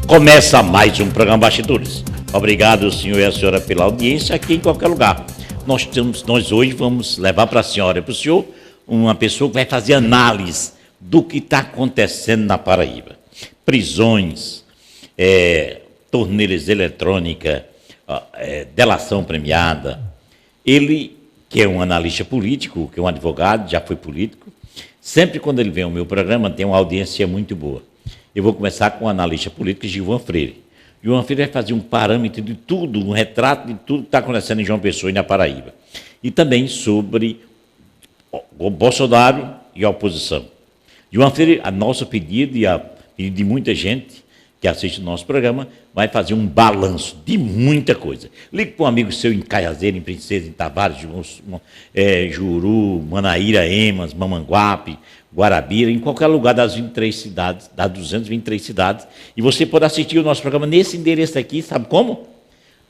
Começa mais um programa Bastidores. Obrigado, senhor e a senhora, pela audiência aqui em qualquer lugar. Nós hoje vamos levar para a senhora e para o senhor uma pessoa que vai fazer análise do que está acontecendo na Paraíba. Prisões, torneiras eletrônicas, delação premiada. Ele, que é um analista político, que é um advogado, já foi político, sempre quando ele vem ao meu programa tem uma audiência muito boa. Eu vou começar com o analista político Gilvan Freire. Gilvan Freire vai fazer um parâmetro de tudo, um retrato de tudo que está acontecendo em João Pessoa e na Paraíba. E também sobre o Bolsonaro e a oposição. Gilvan Freire, a nosso pedido e a pedido de muita gente que assiste o nosso programa, vai fazer um balanço de muita coisa. Ligue para um amigo seu em Caiazeiro, em Princesa, em Tavares, Juru, Manaíra, Emas, Mamanguape, Guarabira, em qualquer lugar das 23 cidades, das 223 cidades, e você pode assistir o nosso programa nesse endereço aqui, sabe como?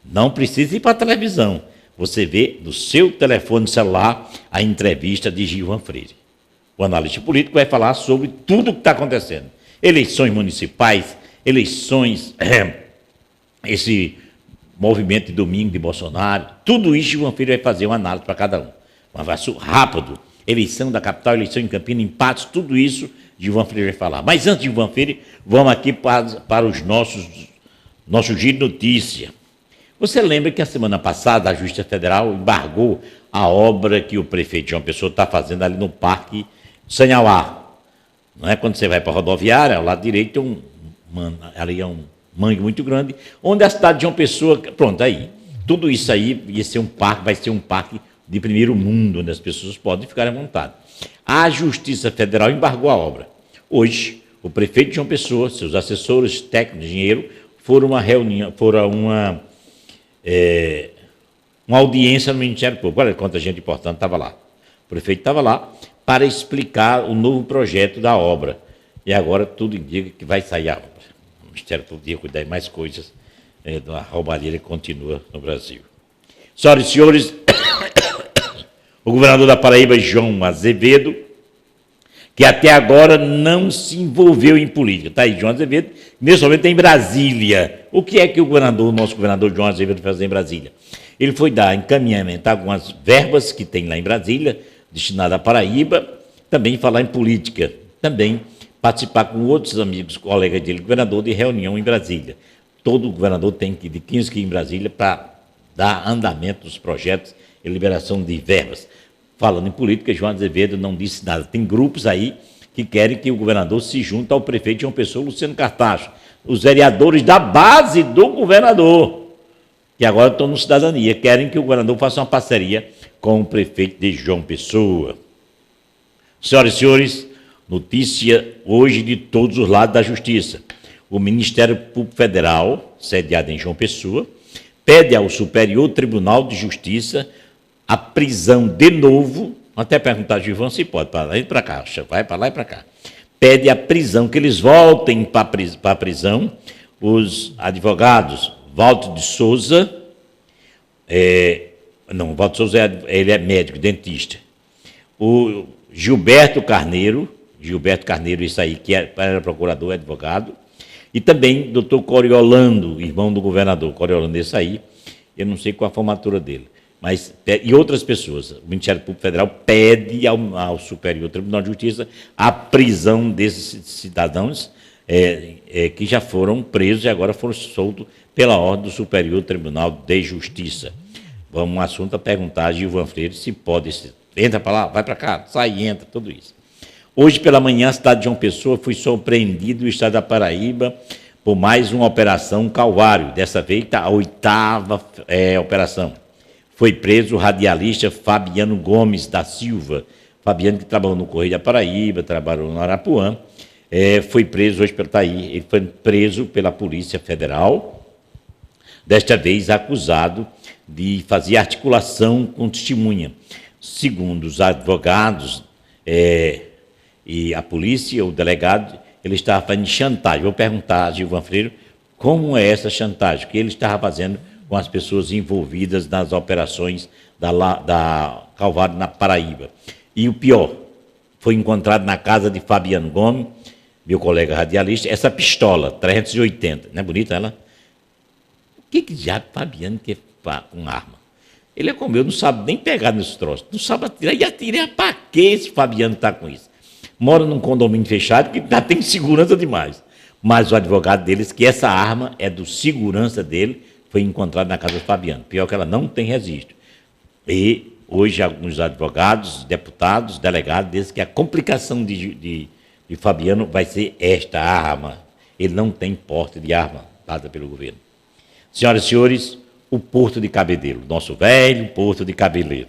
Não precisa ir para a televisão. Você vê no seu telefone celular a entrevista de Gilvan Freire. O analista político vai falar sobre tudo o que está acontecendo. Eleições municipais, eleições, esse movimento de domingo de Bolsonaro, tudo isso Gilvan Freire vai fazer uma análise para cada um. Um avanço rápido. Eleição da capital, eleição em Campinas, empates, tudo isso Gilvan Freire vai falar. Mas antes de Gilvan Freire, vamos aqui para os nosso giro de notícia. Você lembra que a semana passada a Justiça Federal embargou a obra que o prefeito João Pessoa está fazendo ali no Parque Sanhauá. Não é? Quando você vai para a rodoviária, ao lado direito ali é um mangue muito grande, onde a cidade de João Pessoa, pronto, aí, tudo isso aí ia ser um parque, vai ser um parque de primeiro mundo, onde as pessoas podem ficar à vontade. A Justiça Federal embargou a obra. Hoje, o prefeito de João Pessoa, seus assessores técnicos, engenheiro, foram uma reunião, uma audiência no Ministério Público. Olha quanta gente importante estava lá. O prefeito estava lá para explicar o novo projeto da obra. E agora tudo indica que vai sair a obra. O Ministério Público ia cuidar de mais coisas da roubalheira que continua no Brasil. Senhoras e senhores, o governador da Paraíba, João Azevedo, que até agora não se envolveu em política. Está aí, João Azevedo, nesse momento está em Brasília. O que é que o nosso governador João Azevedo vai fazer em Brasília? Ele foi dar encaminhamento a algumas verbas que tem lá em Brasília, destinadas à Paraíba, também falar em política, também participar com outros amigos, colegas dele, governador, de reunião em Brasília. Todo governador tem que ir de 15 que ir em Brasília para dar andamento dos projetos e liberação de verbas. Falando em política, João Azevedo não disse nada. Tem grupos aí que querem que o governador se junte ao prefeito de João Pessoa, Luciano Cartacho, os vereadores da base do governador, que agora estão no Cidadania, querem que o governador faça uma parceria com o prefeito de João Pessoa. Senhoras e senhores, notícia hoje de todos os lados da Justiça. O Ministério Público Federal, sediado em João Pessoa, pede ao Superior Tribunal de Justiça a prisão de novo, até perguntar a Gilvan se pode, para lá e para cá, vai para lá e para cá. Pede a prisão, que eles voltem para a prisão, os advogados Walter de Souza, Walter de Souza ele é médico, dentista. O Gilberto Carneiro, isso aí, que era procurador, advogado, e também doutor Coriolando, irmão do governador, Coriolando, esse aí, eu não sei qual a formatura dele, mas, e outras pessoas. O Ministério Público Federal pede ao Superior Tribunal de Justiça a prisão desses cidadãos que já foram presos e agora foram soltos pela ordem do Superior Tribunal de Justiça. Vamos um assunto a perguntar a Gilvan Freire se pode, entra para lá, vai para cá, sai, entra, tudo isso. Hoje pela manhã, a cidade de João Pessoa foi surpreendida, o estado da Paraíba, por mais uma operação Calvário. Dessa vez, a 8ª operação. Foi preso o radialista Fabiano Gomes da Silva. Fabiano, que trabalhou no Correio da Paraíba, trabalhou no Arapuã, foi preso hoje pelo Taí. Ele foi preso pela Polícia Federal, desta vez acusado de fazer articulação com testemunha. Segundo os advogados e a polícia, o delegado, ele estava fazendo chantagem. Vou perguntar a Gilvan Freire como é essa chantagem que ele estava fazendo com as pessoas envolvidas nas operações da Calvário na Paraíba. E o pior, foi encontrado na casa de Fabiano Gomes, meu colega radialista, essa pistola 380, não é bonita ela? O que diabo Fabiano quer com arma? Ele é como eu, não sabe nem pegar nesse troço, não sabe atirar. E atirar para que esse Fabiano está com isso? Mora num condomínio fechado que já tem segurança demais. Mas o advogado deles, que essa arma é do segurança dele, foi encontrada na casa do Fabiano. Pior que ela não tem registro. E hoje alguns advogados, deputados, delegados, dizem que a complicação de Fabiano vai ser esta arma. Ele não tem porte de arma dada pelo governo. Senhoras e senhores, o Porto de Cabedelo, nosso velho Porto de Cabedelo,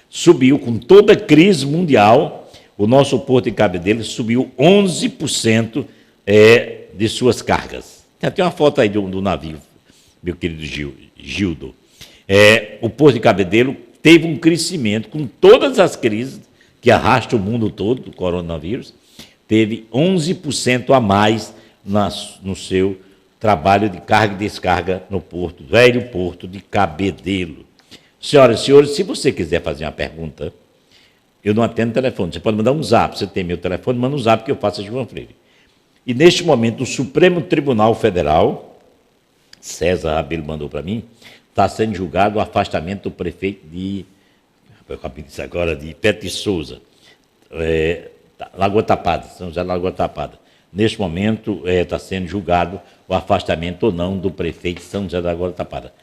subiu com toda a crise mundial, o nosso Porto de Cabedelo subiu 11% de suas cargas. Tem até uma foto aí do navio, meu querido Gildo. O Porto de Cabedelo teve um crescimento com todas as crises que arrastam o mundo todo, do coronavírus, teve 11% a mais no seu trabalho de carga e descarga no Porto, velho Porto de Cabedelo. Senhoras e senhores, se você quiser fazer uma pergunta, eu não atendo telefone, você pode mandar um zap, você tem meu telefone, manda um zap que eu faço a João Freire. E neste momento, o Supremo Tribunal Federal, César Rabelo mandou para mim, está sendo julgado o afastamento do prefeito eu acabei disso agora, de Petro de Souza, Lagoa Tapada, São José da Lagoa Tapada. Neste momento, está sendo julgado o afastamento ou não do prefeito de São José da Lagoa Tapada.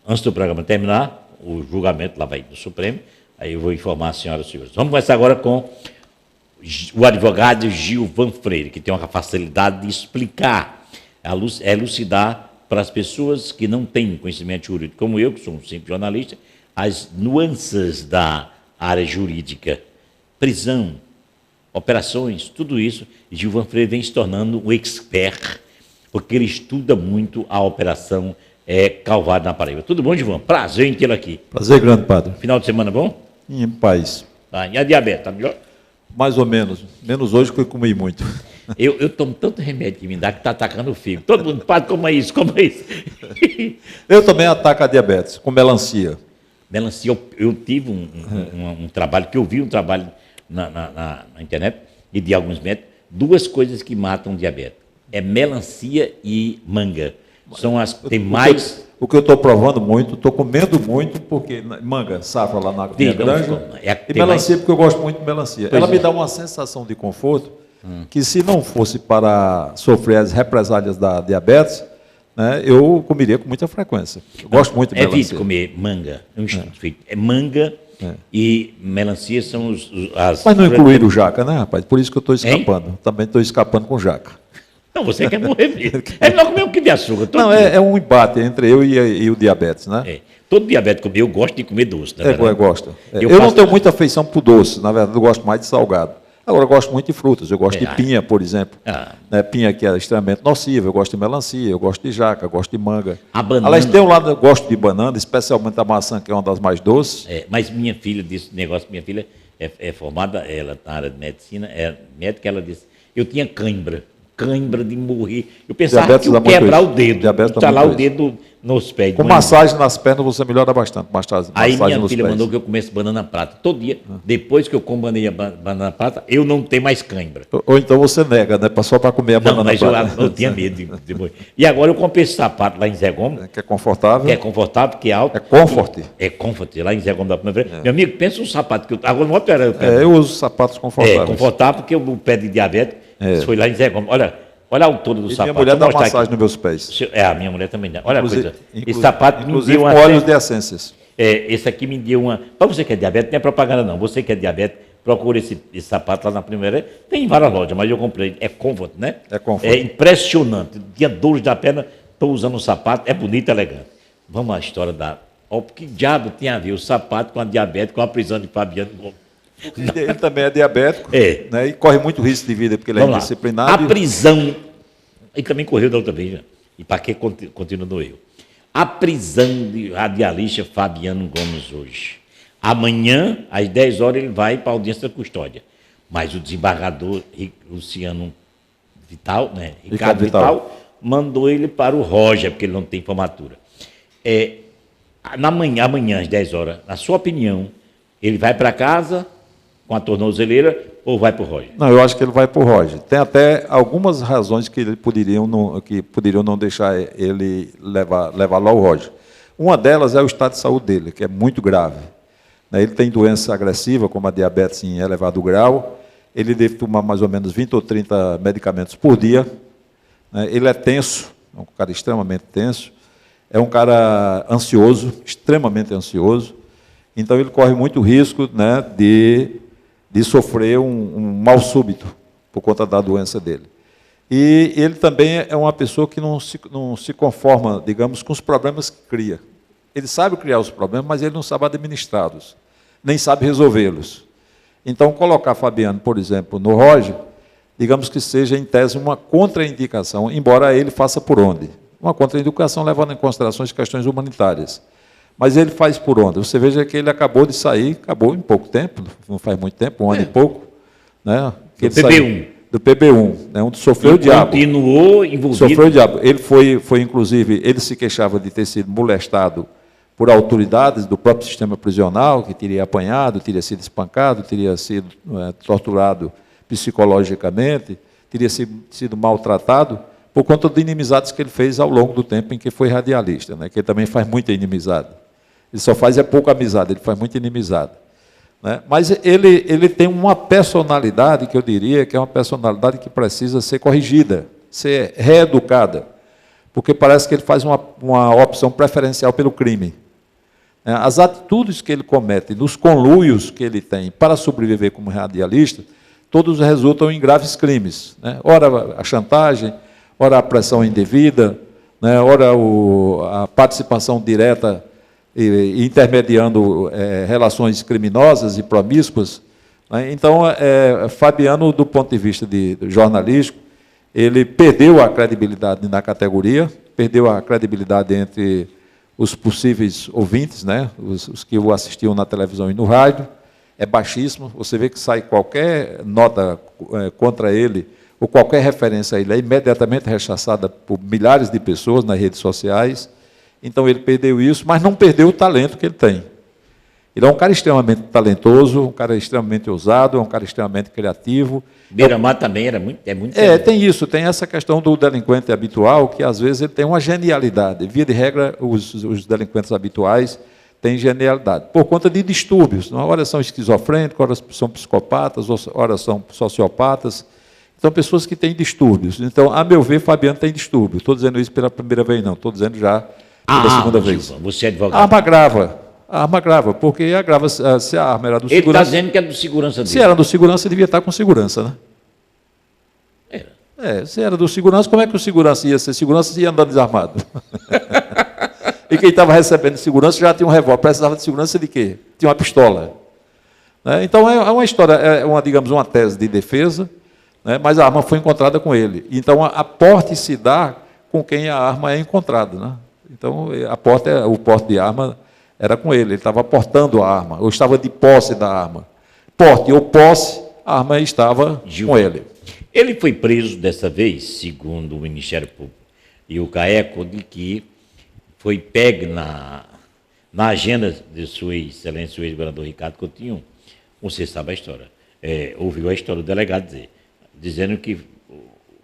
Antes do programa terminar, o julgamento lá vai do Supremo, aí eu vou informar as senhoras e senhores. Vamos começar agora com o advogado Gilvan Freire, que tem uma facilidade de explicar, elucidar para as pessoas que não têm conhecimento jurídico, como eu, que sou um simples jornalista, as nuances da área jurídica, prisão, operações, tudo isso. E Gilvan Freire vem se tornando um expert, porque ele estuda muito a operação Calvário na Paraíba. Tudo bom, Gilvan? Prazer em tê-lo aqui. Prazer grande, padre. Final de semana bom? Em paz. E a diabetes, está melhor? Mais ou menos. Menos hoje que eu comi muito. Eu tomo tanto remédio que me dá que está atacando o fígado. Todo mundo, padre, coma isso, coma isso. Eu também ataco a diabetes, com melancia. Melancia, eu tive um trabalho, que eu vi um trabalho na internet, e de alguns médicos, duas coisas que matam diabetes. É melancia e manga. São as que tem mais... O que eu estou provando muito, estou comendo muito, porque manga, safra lá na minha granja, e melancia, porque eu gosto muito de melancia. Ela me dá uma sensação de conforto, que se não fosse para sofrer as represálias da diabetes, né, eu comeria com muita frequência. Eu gosto muito de melancia. Evite comer manga, manga e melancia são as... Mas não incluíram jaca, né, rapaz? Por isso que eu estou escapando. Hein? Também estou escapando com jaca. Não, você quer morrer mesmo. É melhor comer um pouquinho de açúcar. Não, é um embate entre eu e o diabetes, né? Todo diabético eu gosto de comer doce, né? Gosto. Eu não tenho muita afeição por doce, na verdade, eu gosto mais de salgado. Agora, eu gosto muito de frutas, eu gosto de pinha, por exemplo. Pinha que é extremamente nociva, eu gosto de melancia, eu gosto de jaca, eu gosto de manga. A banana... Aliás, tem um lado, eu gosto de banana, especialmente a maçã, que é uma das mais doces. Mas minha filha disse, minha filha é formada, ela na área de medicina, é médica, ela disse, eu tinha cãibra de morrer. Eu pensava que eu quebrar o dedo, instalar o dedo nos pés. Com massagem nas pernas você melhora bastante. Aí minha filha mandou que eu comesse banana prata. Todo dia, depois que eu como banana prata, eu não tenho mais cãibra. Ou então você nega, né? Só para comer a banana prata. Mas eu tinha medo de morrer. E agora eu comprei esse sapato lá em Zé Gomes. Que é confortável. Que é confortável, que é alto. É comfort. É comfort, lá em Zé Gomes da primeira. Meu amigo, pensa um sapato que eu... Agora não eu uso sapatos confortáveis. Confortável, porque o pé de diabetes foi lá em Zé Gomes. Olha a altura do sapato. Minha mulher dá massagem nos meus pés. A minha mulher também dá. Olha a coisa. Esse sapato me deu uma... com óleos de essências. Esse aqui me deu uma... Para você que é diabetes, não é propaganda não. Você que é diabetes, procura esse sapato lá na primeira. Tem em várias lojas, mas eu comprei. É comfort, né? É comfort. É impressionante. Tinha dores da perna, estou usando o sapato. É bonito, elegante. Vamos à história da... que diabo tem a ver o sapato com a diabetes, com a prisão de Fabiano Gomes? Ele também é diabético, né, e corre muito risco de vida, porque ele é indisciplinado. A prisão, ele também correu da outra vez, né? E para que continua no eu? A prisão de radialista Fabiano Gomes hoje. Amanhã, às 10 horas, ele vai para a audiência da custódia. Mas o desembargador Luciano Vital, né? Ricardo Vital, mandou ele para o Roger, porque ele não tem formatura. Amanhã, às 10 horas, na sua opinião, ele vai para casa com a tornozeleira ou vai para o Roger? Não, eu acho que ele vai para o Roger. Tem até algumas razões que poderiam não deixar ele levar lá o Roger. Uma delas é o estado de saúde dele, que é muito grave. Ele tem doença agressiva, como a diabetes em elevado grau. Ele deve tomar mais ou menos 20 ou 30 medicamentos por dia. Ele é tenso, é um cara extremamente tenso. É um cara ansioso, extremamente ansioso. Então, ele corre muito risco, né, de sofrer um mal súbito por conta da doença dele. E ele também é uma pessoa que não se conforma, digamos, com os problemas que cria. Ele sabe criar os problemas, mas ele não sabe administrá-los, nem sabe resolvê-los. Então, colocar Fabiano, por exemplo, no Roger, digamos que seja, em tese, uma contraindicação, embora ele faça por onde? Uma contraindicação levando em consideração as questões humanitárias. Mas ele faz por onde? Você veja que ele acabou de sair, acabou em pouco tempo, não faz muito tempo, um ano e pouco. Né, do PB1. Do PB1, né, onde sofreu o diabo. Continuou envolvido. Sofreu o diabo. Ele foi, inclusive, ele se queixava de ter sido molestado por autoridades do próprio sistema prisional, que teria apanhado, teria sido espancado, teria sido torturado psicologicamente, teria sido maltratado, por conta de inimizades que ele fez ao longo do tempo em que foi radialista, né, que ele também faz muita inimizade. Ele só faz pouca amizade, ele faz muita inimizade. Né? Mas ele tem uma personalidade, que eu diria que é uma personalidade que precisa ser corrigida, ser reeducada, porque parece que ele faz uma opção preferencial pelo crime. As atitudes que ele comete, nos conluios que ele tem para sobreviver como radialista, todos resultam em graves crimes. Né? Ora a chantagem, ora a pressão indevida, né? Ora a participação direta e intermediando relações criminosas e promíscuas. Né? Então, Fabiano, do ponto de vista jornalístico, ele perdeu a credibilidade na categoria, perdeu a credibilidade entre os possíveis ouvintes, né? os que o assistiam na televisão e no rádio, é baixíssimo. Você vê que sai qualquer nota contra ele, ou qualquer referência a ele, é imediatamente rechaçada por milhares de pessoas nas redes sociais. Então, ele perdeu isso, mas não perdeu o talento que ele tem. Ele é um cara extremamente talentoso, um cara extremamente ousado, é um cara extremamente criativo. Beiramar também era muito... tem isso, tem essa questão do delinquente habitual, que às vezes ele tem uma genialidade. Via de regra, os delinquentes habituais têm genialidade, por conta de distúrbios. Ora são esquizofrênicos, ora são psicopatas, ora são sociopatas. São pessoas que têm distúrbios. Então, a meu ver, Fabiano tem distúrbio. Estou dizendo isso pela primeira vez, não. Estou dizendo já pela segunda vez. Você é advogado. A arma grava, porque agrava se a arma era do segurança. Ele está dizendo que é do segurança dele. Se era do segurança, devia estar com segurança, né? Se era do segurança, como é que o segurança ia ser segurança se ia andar desarmado? E quem estava recebendo segurança já tinha um revólver. Precisava de segurança de quê? Tinha uma pistola. Então, é uma história, digamos, uma tese de defesa, né? Mas a arma foi encontrada com ele. Então, a porte se dá com quem a arma é encontrada. Né? Então, o porte de arma era com ele estava portando a arma, ou estava de posse da arma. Porte ou posse, a arma estava com ele. Ele foi preso dessa vez, segundo o Ministério Público e o CAECO, de que foi pegue na agenda de sua excelência, o ex-governador Ricardo Coutinho. Você sabe a história. Ouviu a história do delegado dizendo que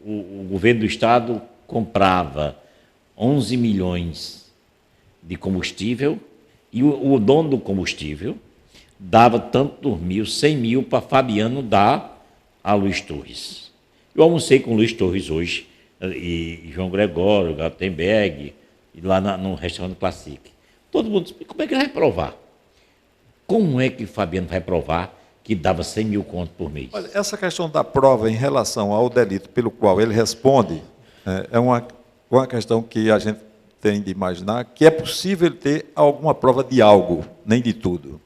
o governo do Estado comprava 11 milhões de combustível e o dono do combustível dava tanto por mil, 100 mil, para Fabiano dar a Luiz Torres. Eu almocei com o Luiz Torres hoje, e João Gregório, Gartenberg, e lá no restaurante Classic. Todo mundo disse, como é que ele vai provar? Como é que Fabiano vai provar que dava 100 mil contos por mês? Olha, essa questão da prova em relação ao delito pelo qual ele responde é uma questão que a gente tem de imaginar que é possível ter alguma prova de algo, nem de tudo.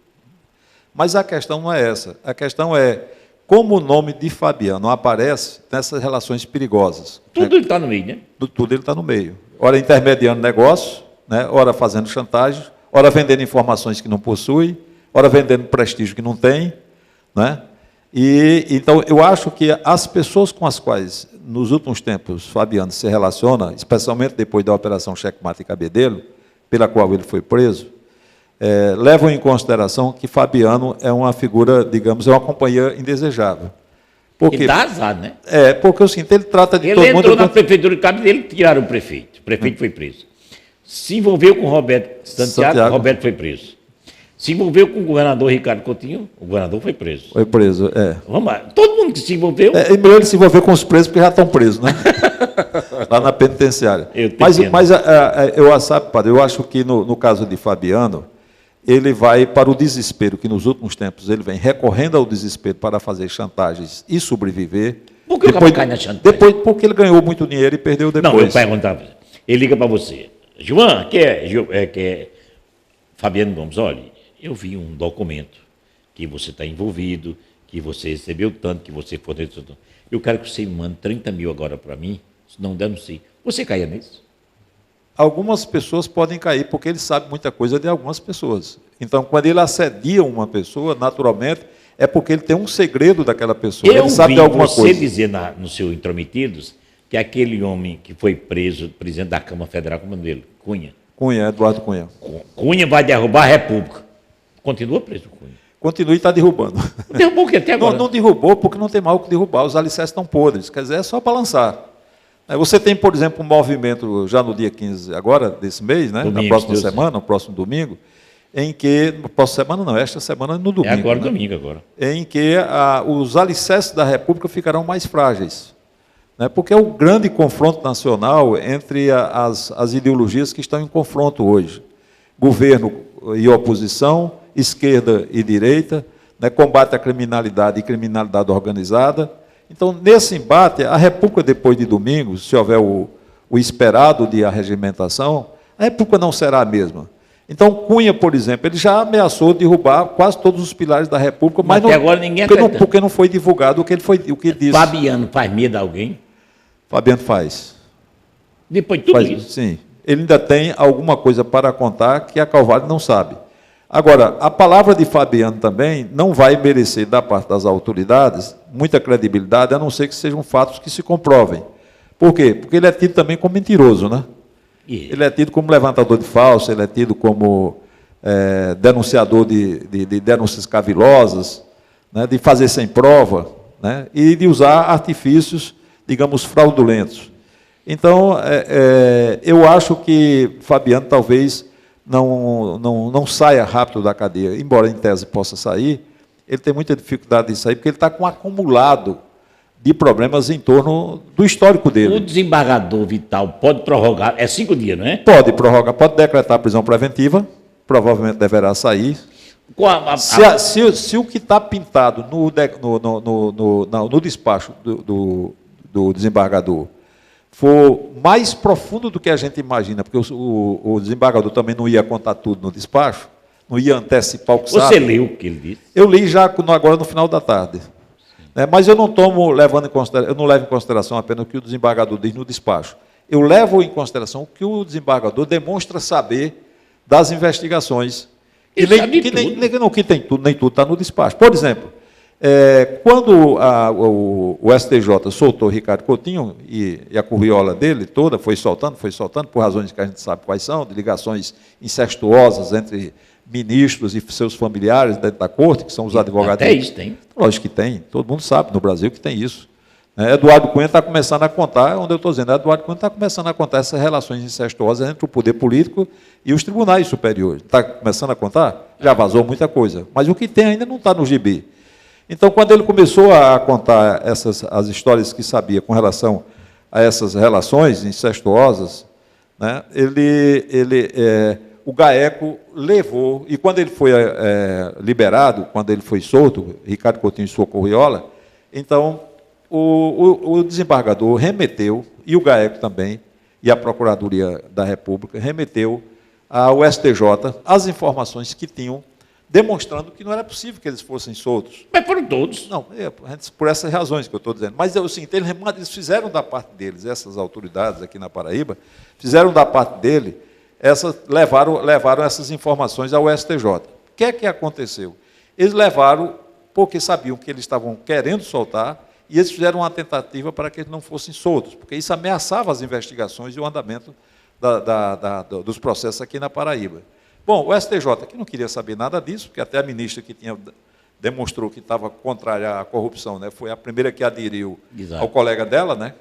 Mas a questão não é essa. A questão é como o nome de Fabiano aparece nessas relações perigosas. Tudo ele está no meio, né? Tudo ele está no meio. Ora intermediando negócio, né? Ora fazendo chantagem, ora vendendo informações que não possui, ora vendendo prestígio que não tem. Né? Então, eu acho que as pessoas com as quais, nos últimos tempos, Fabiano se relaciona, especialmente depois da Operação Checkmate e Cabedelo, pela qual ele foi preso, levam em consideração que Fabiano é uma figura, digamos, é uma companhia indesejável. Porque, ele dá azar, né? Porque o seguinte, ele trata de todo mundo... Ele entrou na prefeitura de Cabo dele, tiraram o prefeito. O prefeito foi preso. Se envolveu com Roberto Santiago, Roberto foi preso. Se envolveu com o governador Ricardo Coutinho, o governador foi preso. Foi preso, Vamos lá, todo mundo que se envolveu... melhor ele se envolver com os presos, porque já estão presos, né? Lá na penitenciária. Mas sabe, padre, eu acho que no caso de Fabiano, ele vai para o desespero, que nos últimos tempos ele vem recorrendo ao desespero para fazer chantagens e sobreviver. Por que depois, o cai na chantagem? Porque ele ganhou muito dinheiro e perdeu depois. Não, eu perguntava, ele liga para você, João, que é Fabiano Gomes, olha, eu vi um documento que você está envolvido, que você recebeu tanto, que você forneceu tanto. Eu quero que você mande 30 mil agora para mim, se não der, não sei. Você caia nisso? Algumas pessoas podem cair, porque ele sabe muita coisa de algumas pessoas. Então, quando ele assedia uma pessoa, naturalmente, é porque ele tem um segredo daquela pessoa. Ele sabe de alguma coisa. Eu vi você dizer no seu Intrometidos que aquele homem que foi preso, presidente da Câmara Federal, como é dele? Cunha. Cunha, Eduardo Cunha. Cunha vai derrubar a República. Continua preso, Cunha. Continua e está derrubando. Derrubou o que até agora? Não derrubou, porque não tem mal o que derrubar. Os alicerces estão podres. Quer dizer, é só para lançar. Você tem, por exemplo, um movimento já no dia 15 agora, desse mês, né? Domingo, na próxima semana, no próximo domingo, em que, próxima semana não, esta semana no domingo. É agora, né? Domingo agora. Em que os alicerces da República ficarão mais frágeis. Né? Porque é o grande confronto nacional entre as ideologias que estão em confronto hoje. Governo e oposição, esquerda e direita, né? Combate à criminalidade e criminalidade organizada. Então, nesse embate, a República, depois de domingo, se houver o esperado de arregimentação, a República não será a mesma. Então, Cunha, por exemplo, ele já ameaçou derrubar quase todos os pilares da República, mas até agora ninguém porque não foi divulgado o que ele disse. Fabiano faz medo a alguém? Fabiano faz. Depois de tudo isso? Sim. Ele ainda tem alguma coisa para contar que a Calvário não sabe. Agora, a palavra de Fabiano também não vai merecer, da parte das autoridades, muita credibilidade, a não ser que sejam fatos que se comprovem. Por quê? Porque ele é tido também como mentiroso, né? Ele é tido como levantador de falso, ele é tido como denunciador de denúncias cavilosas, né? De fazer sem prova, né? E de usar artifícios, digamos, fraudulentos. Então, eu acho que Fabiano talvez não saia rápido da cadeia, embora em tese possa sair, ele tem muita dificuldade de sair, porque ele está com um acumulado de problemas em torno do histórico dele. O desembargador Vital pode prorrogar, é 5 dias, não é? Pode prorrogar, pode decretar prisão preventiva, provavelmente deverá sair. Se o que está pintado no despacho do desembargador for mais profundo do que a gente imagina, porque o desembargador também não ia contar tudo no despacho, não ia antecipar o que sabe. Você leu o que ele disse? Eu li já agora no final da tarde. Mas eu não levo em consideração apenas o que o desembargador diz no despacho. Eu levo em consideração o que o desembargador demonstra saber das investigações. Que tem tudo, nem tudo está no despacho. Por exemplo, quando o STJ soltou Ricardo Coutinho, e a curriola dele toda foi soltando, por razões que a gente sabe quais são, de ligações incestuosas entre ministros e seus familiares dentro da corte, que são os advogados. Até isso tem. Lógico que tem, todo mundo sabe no Brasil que tem isso. Eduardo Cunha está começando a contar, onde eu estou dizendo, Eduardo Cunha está começando a contar essas relações incestuosas entre o poder político e os tribunais superiores. Está começando a contar? Já vazou muita coisa. Mas o que tem ainda não está no gibi. Então, quando ele começou a contar as histórias que sabia com relação a essas relações incestuosas, né, o GAECO levou, e quando ele foi liberado, quando ele foi solto, Ricardo Coutinho e sua curriola, então o desembargador remeteu, e o GAECO também, e a Procuradoria da República, remeteu ao STJ as informações que tinham, demonstrando que não era possível que eles fossem soltos. Mas foram todos. Não, por essas razões que eu estou dizendo. Mas é o seguinte, eles fizeram da parte deles, essas autoridades aqui na Paraíba, fizeram da parte dele, levaram essas informações ao STJ. O que é que aconteceu? Eles levaram porque sabiam que eles estavam querendo soltar, e eles fizeram uma tentativa para que eles não fossem soltos, porque isso ameaçava as investigações e o andamento dos processos aqui na Paraíba. Bom, o STJ, que não queria saber nada disso, porque até a ministra que demonstrou que estava contrária à corrupção, né, foi a primeira que aderiu ao colega dela, né?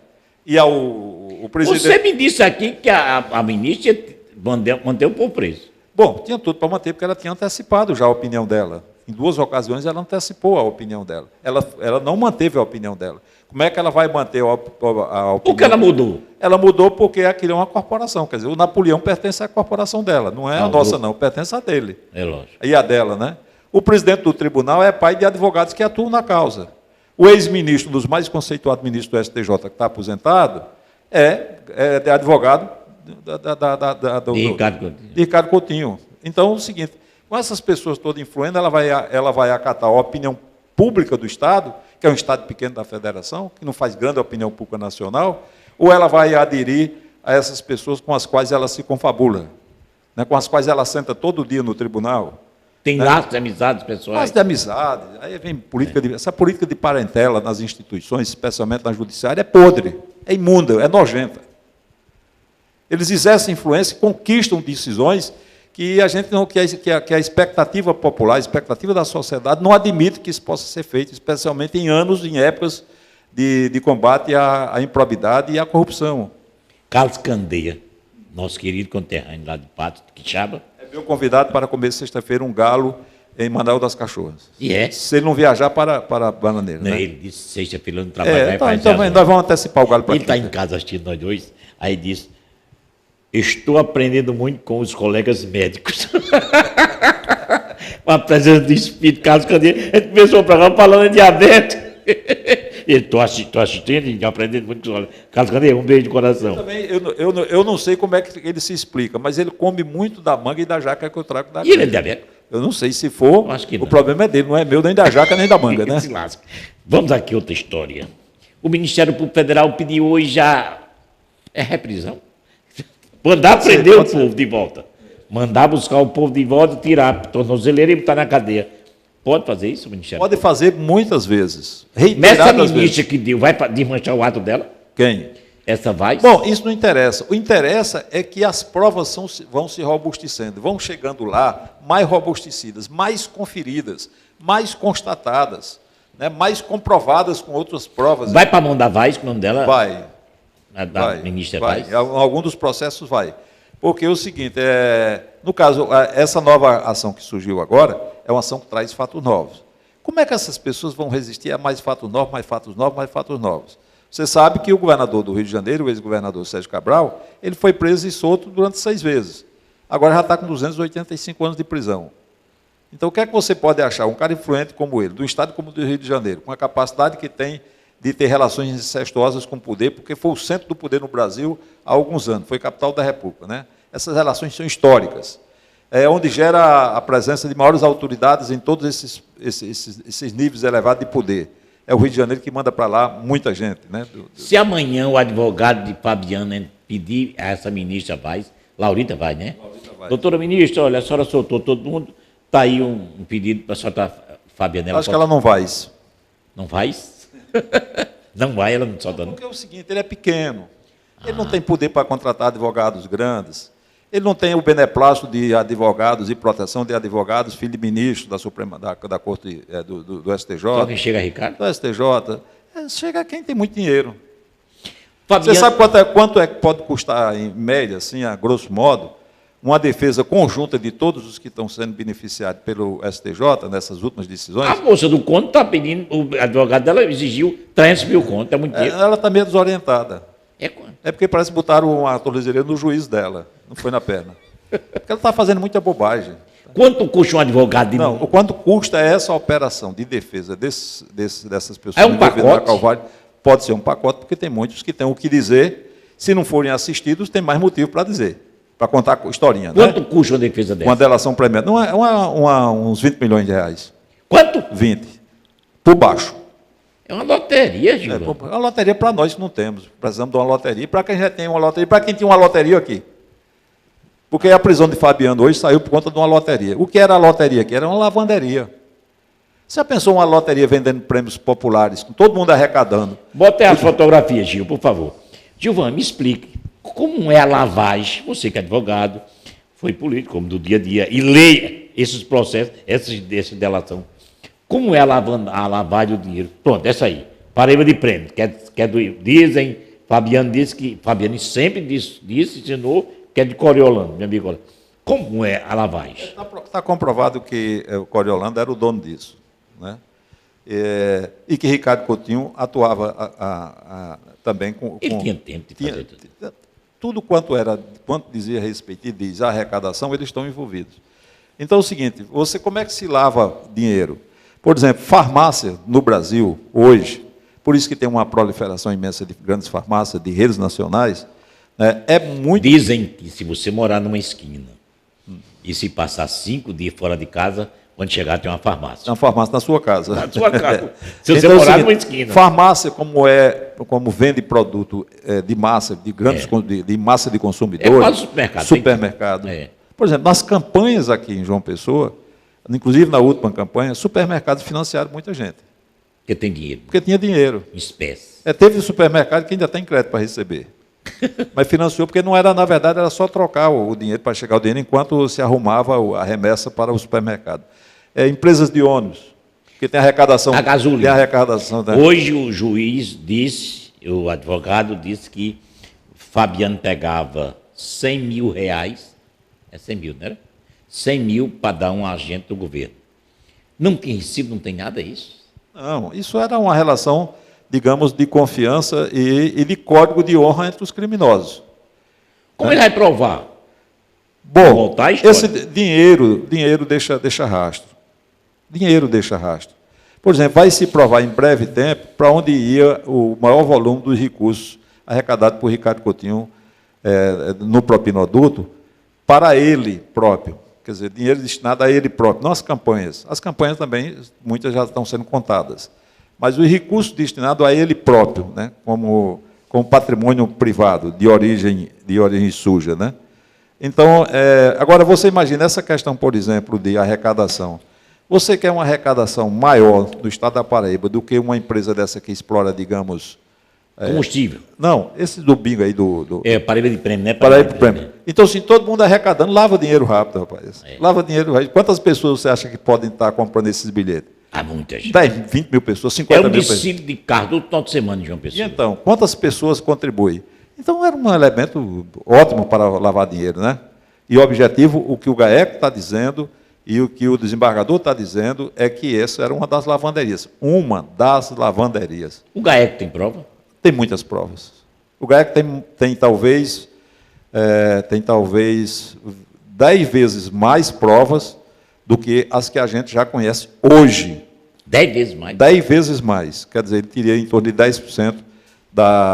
E o presidente... Você me disse aqui que a ministra manteve o povo preso. Bom, tinha tudo para manter, porque ela tinha antecipado já a opinião dela. Em 2 ocasiões, ela antecipou a opinião dela. Ela não manteve a opinião dela. Como é que ela vai manter a opinião? Por que ela mudou? Ela mudou porque aquilo é uma corporação. Quer dizer, o Napoleão pertence à corporação dela. Não é a nossa, não. Pertence a dele. É lógico. E a dela, né? O presidente do tribunal é pai de advogados que atuam na causa. O ex-ministro, um dos mais conceituados ministros do STJ, que está aposentado, é advogado de Ricardo Coutinho. Então, é o seguinte, com essas pessoas todas influindo, ela vai acatar a opinião pública do Estado, que é um Estado pequeno da Federação, que não faz grande opinião pública nacional, ou ela vai aderir a essas pessoas com as quais ela se confabula, né, com as quais ela senta todo dia no tribunal. Tem laços de amizades pessoais. Laços de amizade. Aí vem essa política de parentela nas instituições, especialmente na judiciária, é podre, é imunda, é nojenta. Eles exercem influência, conquistam decisões que a gente não, que a expectativa popular, a expectativa da sociedade não admite que isso possa ser feito, especialmente em anos, em épocas de combate à improbidade e à corrupção. Carlos Candeia, nosso querido conterrâneo lá de Patos, de Quixaba. É meu convidado para comer sexta-feira um galo em Manaus das Cachorras. E é? Se ele não viajar para Bananeira. Não, né? Ele disse sexta-feira não trabalha. Então nós vamos antecipar o galo para ele está em casa assistindo nós dois, aí disse: estou aprendendo muito com os colegas médicos. Com a presença do espírito Carlos Candeia. A gente começou o programa falando em diabetes. Estou assistindo e aprendendo muito com os colegas. Carlos Candeia, um beijo de coração. Eu não sei como é que ele se explica, mas ele come muito da manga e da jaca que eu trago da E ele é diabético? Eu não sei se for, o problema é dele, não é meu, nem da jaca, nem da manga, né? Se lasca. Vamos aqui outra história. O Ministério Público Federal pediu hoje já... É reprisão? Mandar prender o povo de volta. Mandar buscar o povo de volta, tirar a tornozeleira e botar na cadeia. Pode fazer isso, o Ministério? Pode fazer muitas vezes. Essa ministra que deu, vai desmanchar o ato dela? Quem? Essa vai? Bom, isso não interessa. O interessa é que as provas vão se robustecendo, vão chegando lá mais robustecidas, mais conferidas, mais constatadas, né, mais comprovadas com outras provas. Vai para a mão da Vaz, com o nome dela? Vai. Da ministra Vaz? Em algum dos processos vai. Porque é o seguinte, no caso, essa nova ação que surgiu agora é uma ação que traz fatos novos. Como é que essas pessoas vão resistir a mais fatos novos, mais fatos novos, mais fatos novos? Você sabe que o governador do Rio de Janeiro, o ex-governador Sérgio Cabral, ele foi preso e solto durante 6 vezes. Agora já está com 285 anos de prisão. Então, o que é que você pode achar? Um cara influente como ele, de um estado como o do Rio de Janeiro, com a capacidade que tem de ter relações incestuosas com o poder, porque foi o centro do poder no Brasil há alguns anos, foi capital da República, né? Essas relações são históricas, onde gera a presença de maiores autoridades em todos esses níveis elevados de poder. É o Rio de Janeiro que manda para lá muita gente. Né? Se amanhã o advogado de Fabiana pedir a essa ministra Vaz, Laurita Vaz, né? Laurita Vaz. Doutora ministra, olha, a senhora soltou todo mundo, está aí um pedido para soltar Fabiana. Acho que ela não vai. Não vai? Não vai, ela não solta não. Porque é o seguinte, ele é pequeno, ele não tem poder para contratar advogados grandes, ele não tem o beneplácito de advogados e proteção de advogados, filho de ministro da Suprema, da Corte do STJ. Só quem chega, Ricardo? Do STJ. Chega quem tem muito dinheiro. Fabiana... Você sabe quanto é que pode custar, em média, assim, a grosso modo, uma defesa conjunta de todos os que estão sendo beneficiados pelo STJ nessas últimas decisões? A moça do conto está pedindo, o advogado dela exigiu 300 mil contos, é muito dinheiro. Ela está meio desorientada. É quanto? É porque parece que botaram uma tornozeleira no juiz dela, não foi na perna. Porque ela está fazendo muita bobagem. Quanto custa um advogado de... Não, o quanto custa essa operação de defesa dessas pessoas? É um pacote? Calvário? Pode ser um pacote, porque tem muitos que têm o que dizer. Se não forem assistidos, tem mais motivo para dizer, para contar a historinha. Quanto custa uma defesa dessa? Uma delação premiada. Não, uns 20 milhões de reais. Quanto? 20. Por baixo. É uma loteria, Gil. É uma loteria para nós que não temos. Precisamos de uma loteria. Para quem já tem uma loteria, para quem tinha uma loteria aqui. Porque a prisão de Fabiano hoje saiu por conta de uma loteria. O que era a loteria aqui? Era uma lavanderia. Você já pensou uma loteria vendendo prêmios populares, com todo mundo arrecadando? Bota aí as fotografias, Gil, por favor. Gilvan, me explique, como é a lavagem, você que é advogado, Foi político, como do dia a dia. E leia esses processos, essa delação. Como é a lavagem do dinheiro? Pronto, essa aí. Paraíba de prêmio. Dizem, Fabiano disse que. Fabiano sempre disse, ensinou que é de Coriolano, meu amigo. Como é a lavagem? Está comprovado que o Coriolano era o dono disso, né? E que Ricardo Coutinho atuava também com... Ele tinha tempo de fazer tudo. Tudo quanto dizia respeito e diz a arrecadação, eles estão envolvidos. Então é o seguinte, como é que se lava dinheiro? Por exemplo, farmácia no Brasil, hoje, por isso que tem uma proliferação imensa de grandes farmácias, de redes nacionais, né, é muito... Dizem que se você morar numa esquina e se passar 5 dias fora de casa, quando chegar tem uma farmácia. Uma farmácia na sua casa. Na sua casa. Se você então, morar numa esquina. Farmácia, como vende produto de massa, de grandes de massa de consumidores. É quase supermercado. Supermercado. Por exemplo, nas campanhas aqui em João Pessoa, inclusive na última campanha, supermercados financiaram muita gente. Porque tem dinheiro. Porque tinha dinheiro. Em espécie. Teve supermercado que ainda tem crédito para receber. Mas financiou porque não era, na verdade, era só trocar o dinheiro para chegar o dinheiro enquanto se arrumava a remessa para o supermercado. Empresas de ônibus, que tem arrecadação. A gasolina. Tem arrecadação, né? Hoje o juiz disse, o advogado disse que Fabiano pegava 100 mil reais, 100 mil, não era? 100 mil para dar um agente do governo. Não tem recibo, não tem nada isso? Não, isso era uma relação, digamos, de confiança e de código de honra entre os criminosos. Como ele vai provar? Bom, esse dinheiro deixa rastro. Dinheiro deixa rastro. Por exemplo, vai se provar em breve tempo para onde ia o maior volume dos recursos arrecadados por Ricardo Coutinho no propinoduto para ele próprio. Quer dizer, dinheiro destinado a ele próprio, não às campanhas. As campanhas também, muitas já estão sendo contadas. Mas os recursos destinados a ele próprio, né, como patrimônio privado, de origem suja. Né? Então, agora você imagina essa questão, por exemplo, de arrecadação. Você quer uma arrecadação maior do Estado da Paraíba do que uma empresa dessa que explora, digamos... combustível. Não, esse do bingo aí do... Paraíba de prêmio, né? Paraíba de prêmio. Então, assim, todo mundo arrecadando, lava dinheiro rápido, rapaz. Lava dinheiro rápido. Quantas pessoas você acha que podem estar comprando esses bilhetes? Há muita gente. 10, 20 mil pessoas, 50 mil pessoas. É um desfile de carro todo final de semana de João Pessoa. E então, quantas pessoas contribuem? Então, era um elemento ótimo para lavar dinheiro, né? E o objetivo, o que o GAECO está dizendo... E o que o desembargador está dizendo é que essa era uma das lavanderias. Uma das lavanderias. O GAECO tem prova? Tem muitas provas. O GAECO tem talvez 10 vezes mais provas do que as que a gente já conhece hoje. 10 vezes mais? 10 vezes mais. Quer dizer, ele teria em torno de 10%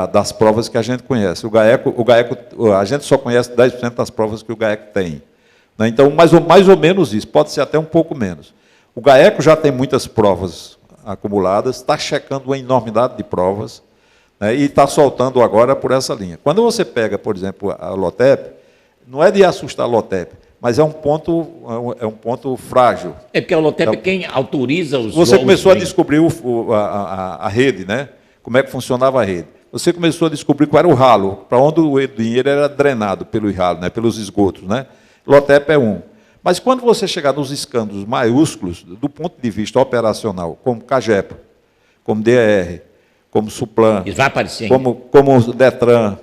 das provas que a gente conhece. O GAECO, a gente só conhece 10% das provas que o GAECO tem. Então, mais ou menos isso, pode ser até um pouco menos. O GAECO já tem muitas provas acumuladas, está checando uma enormidade de provas, né, e está soltando agora por essa linha. Quando você pega, por exemplo, a LOTEP, não é de assustar a LOTEP, mas é um ponto frágil. É porque a LOTEP é quem autoriza os... Você começou a descobrir a rede, né? Como é que funcionava a rede. Você começou a descobrir qual era o ralo, para onde o dinheiro era drenado pelo ralo, né, pelos esgotos, né? LOTEP é um. Mas quando você chegar nos escândalos maiúsculos, do ponto de vista operacional, como CAGEPA, como DER, como Suplan, isso vai aparecer como DETRAN,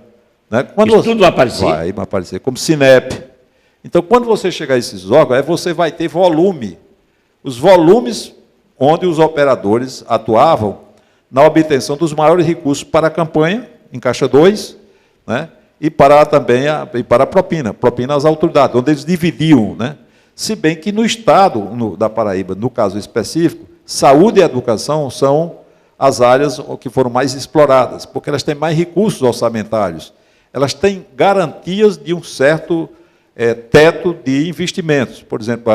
né? Isso tudo vai aparecer? Vai aparecer, como SINEP. Então, quando você chegar a esses órgãos, você vai ter volume. Os volumes onde os operadores atuavam na obtenção dos maiores recursos para a campanha, em Caixa 2, né? E para a propina às autoridades, onde eles dividiam, né? Se bem que no estado da Paraíba, no caso específico, saúde e educação são as áreas que foram mais exploradas, porque elas têm mais recursos orçamentários, elas têm garantias de um certo teto de investimentos. Por exemplo,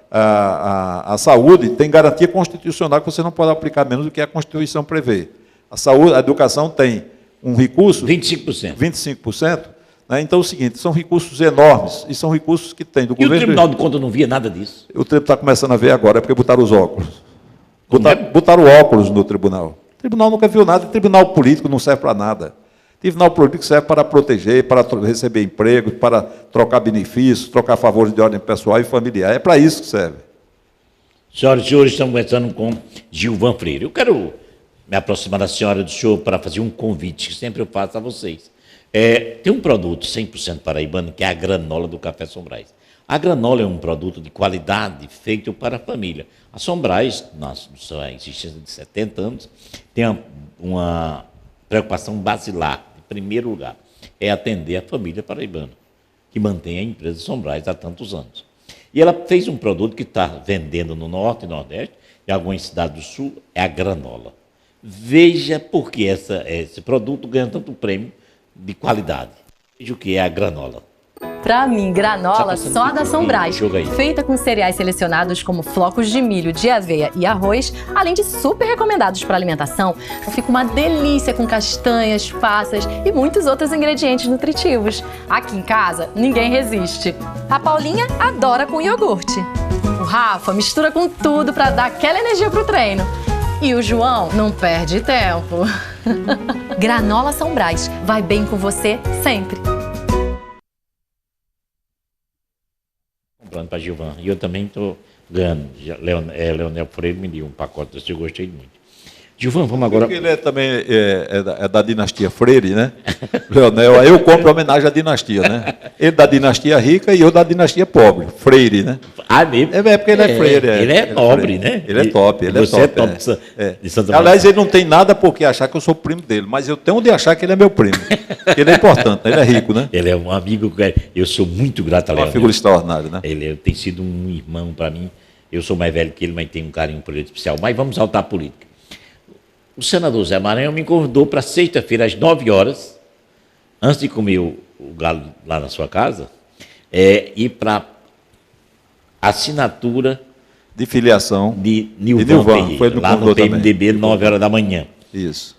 a saúde tem garantia constitucional que você não pode aplicar menos do que a Constituição prevê. A educação tem um recurso... 25%. 25%. Né? Então, é o seguinte, são recursos enormes, e são recursos que tem do governo... E o Tribunal de Contas não via nada disso? O tribunal está começando a ver agora, é porque botaram os óculos. Botaram óculos no tribunal. O tribunal nunca viu nada, o tribunal político não serve para nada. Tribunal político serve para proteger, para receber emprego, para trocar benefícios, trocar favores de ordem pessoal e familiar. É para isso que serve. Senhoras e senhores, estamos conversando com Gilvan Freire. Eu quero me aproximar da senhora e do senhor para fazer um convite que sempre eu faço a vocês. Tem um produto 100% paraibano, que é a granola do Café Sombrais. A granola é um produto de qualidade feito para a família. A Sombrais, na sua existência de 70 anos, tem uma preocupação basilar, em primeiro lugar, é atender a família paraibana, que mantém a empresa Sombrais há tantos anos. E ela fez um produto que está vendendo no Norte e Nordeste, em algumas cidades do Sul, é a granola. Veja por que esse produto ganha tanto prêmio de qualidade. Veja o que é a granola. Pra mim, granola só da Sombrais, feita com cereais selecionados como flocos de milho, de aveia e arroz, além de super recomendados para alimentação, fica uma delícia com castanhas, passas e muitos outros ingredientes nutritivos. Aqui em casa, ninguém resiste. A Paulinha adora com iogurte. O Rafa mistura com tudo para dar aquela energia pro treino. E o João não perde tempo. Granola Sombrais, vai bem com você sempre. Comprando para Gilvan. E eu também estou ganhando. Leonel Freire me deu um pacote desse, eu gostei muito. Gilvan, vamos agora... Porque ele também é da dinastia Freire, né? Leonel, aí eu compro homenagem à dinastia, né? Ele da dinastia rica e eu da dinastia pobre, Freire, né? Ah, mesmo? É porque ele é Freire. Ele é nobre, né? Ele é top, ele Você é top. Você é top de Santa Maria. Aliás, ele não tem nada por que achar que eu sou primo dele, mas eu tenho de achar que ele é meu primo. Ele é importante, ele é rico, né? Ele é um amigo, eu sou muito grato a Leonel. Uma figura extraordinária, né? Ele tem sido um irmão para mim. Eu sou mais velho que ele, mas tenho um carinho por ele especial. Mas vamos voltar à política. O senador Zé Maranhão me convidou para sexta-feira, às 9 horas, antes de comer o galo lá na sua casa, ir para assinatura de filiação de Nilvan Ferreira, lá no PMDB, 9 horas da manhã. Isso.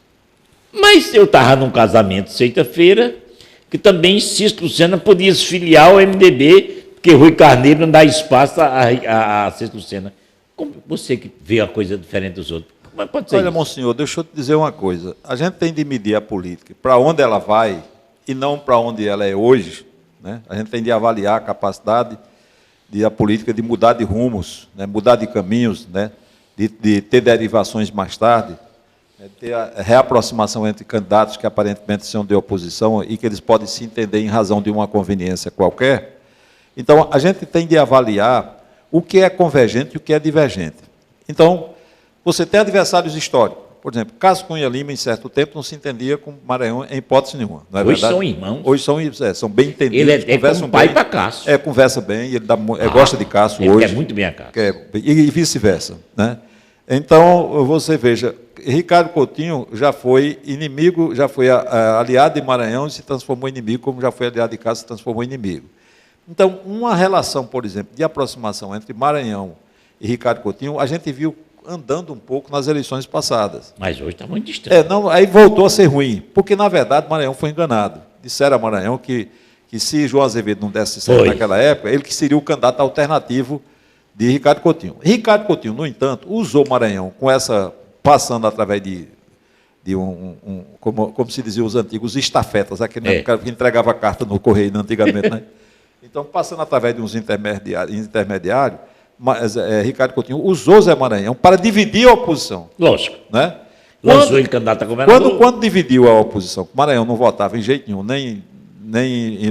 Mas eu estava num casamento sexta-feira, que também Cícero Lucena podia se filiar ao MDB, porque Rui Carneiro não dá espaço a Cícero Lucena. Como você que vê a coisa diferente dos outros? Mas pode ser. Olha, isso. monsenhor, deixa eu te dizer uma coisa. A gente tem de medir a política para onde ela vai e não para onde ela é hoje, né? A gente tem de avaliar a capacidade da política de mudar de rumos, né? Mudar de caminhos, né? De ter derivações mais tarde, né? Ter a reaproximação entre candidatos que aparentemente são de oposição e que eles podem se entender em razão de uma conveniência qualquer. Então, a gente tem de avaliar o que é convergente e o que é divergente. Então, você tem adversários históricos. Por exemplo, Cássio Cunha Lima, em certo tempo, não se entendia com Maranhão em hipótese nenhuma. Não é hoje verdade? São irmãos. Hoje são bem entendidos. Ele é como pai para Cássio. Conversa bem, ele gosta de Cássio hoje. Ele quer muito bem a Cássio. E vice-versa. Né? Então, você veja, Ricardo Coutinho já foi inimigo, já foi aliado de Maranhão e se transformou em inimigo, como já foi aliado de Cássio e se transformou em inimigo. Então, uma relação, por exemplo, de aproximação entre Maranhão e Ricardo Coutinho, a gente viu andando um pouco nas eleições passadas. Mas hoje está muito distante. Aí voltou a ser ruim, porque, na verdade, Maranhão foi enganado. Disseram a Maranhão que se João Azevedo não desse certo naquela época, ele que seria o candidato alternativo de Ricardo Coutinho. Ricardo Coutinho, no entanto, usou Maranhão com passando através de como se diziam os antigos, estafetas, aquele cara que entregava a carta no correio antigamente, né? Então, passando através de uns intermediários, Ricardo Coutinho usou Zé Maranhão para dividir a oposição. Lógico. Né? Lançou ele candidato a governador. Quando dividiu a oposição, Maranhão não votava em jeito nenhum, nem em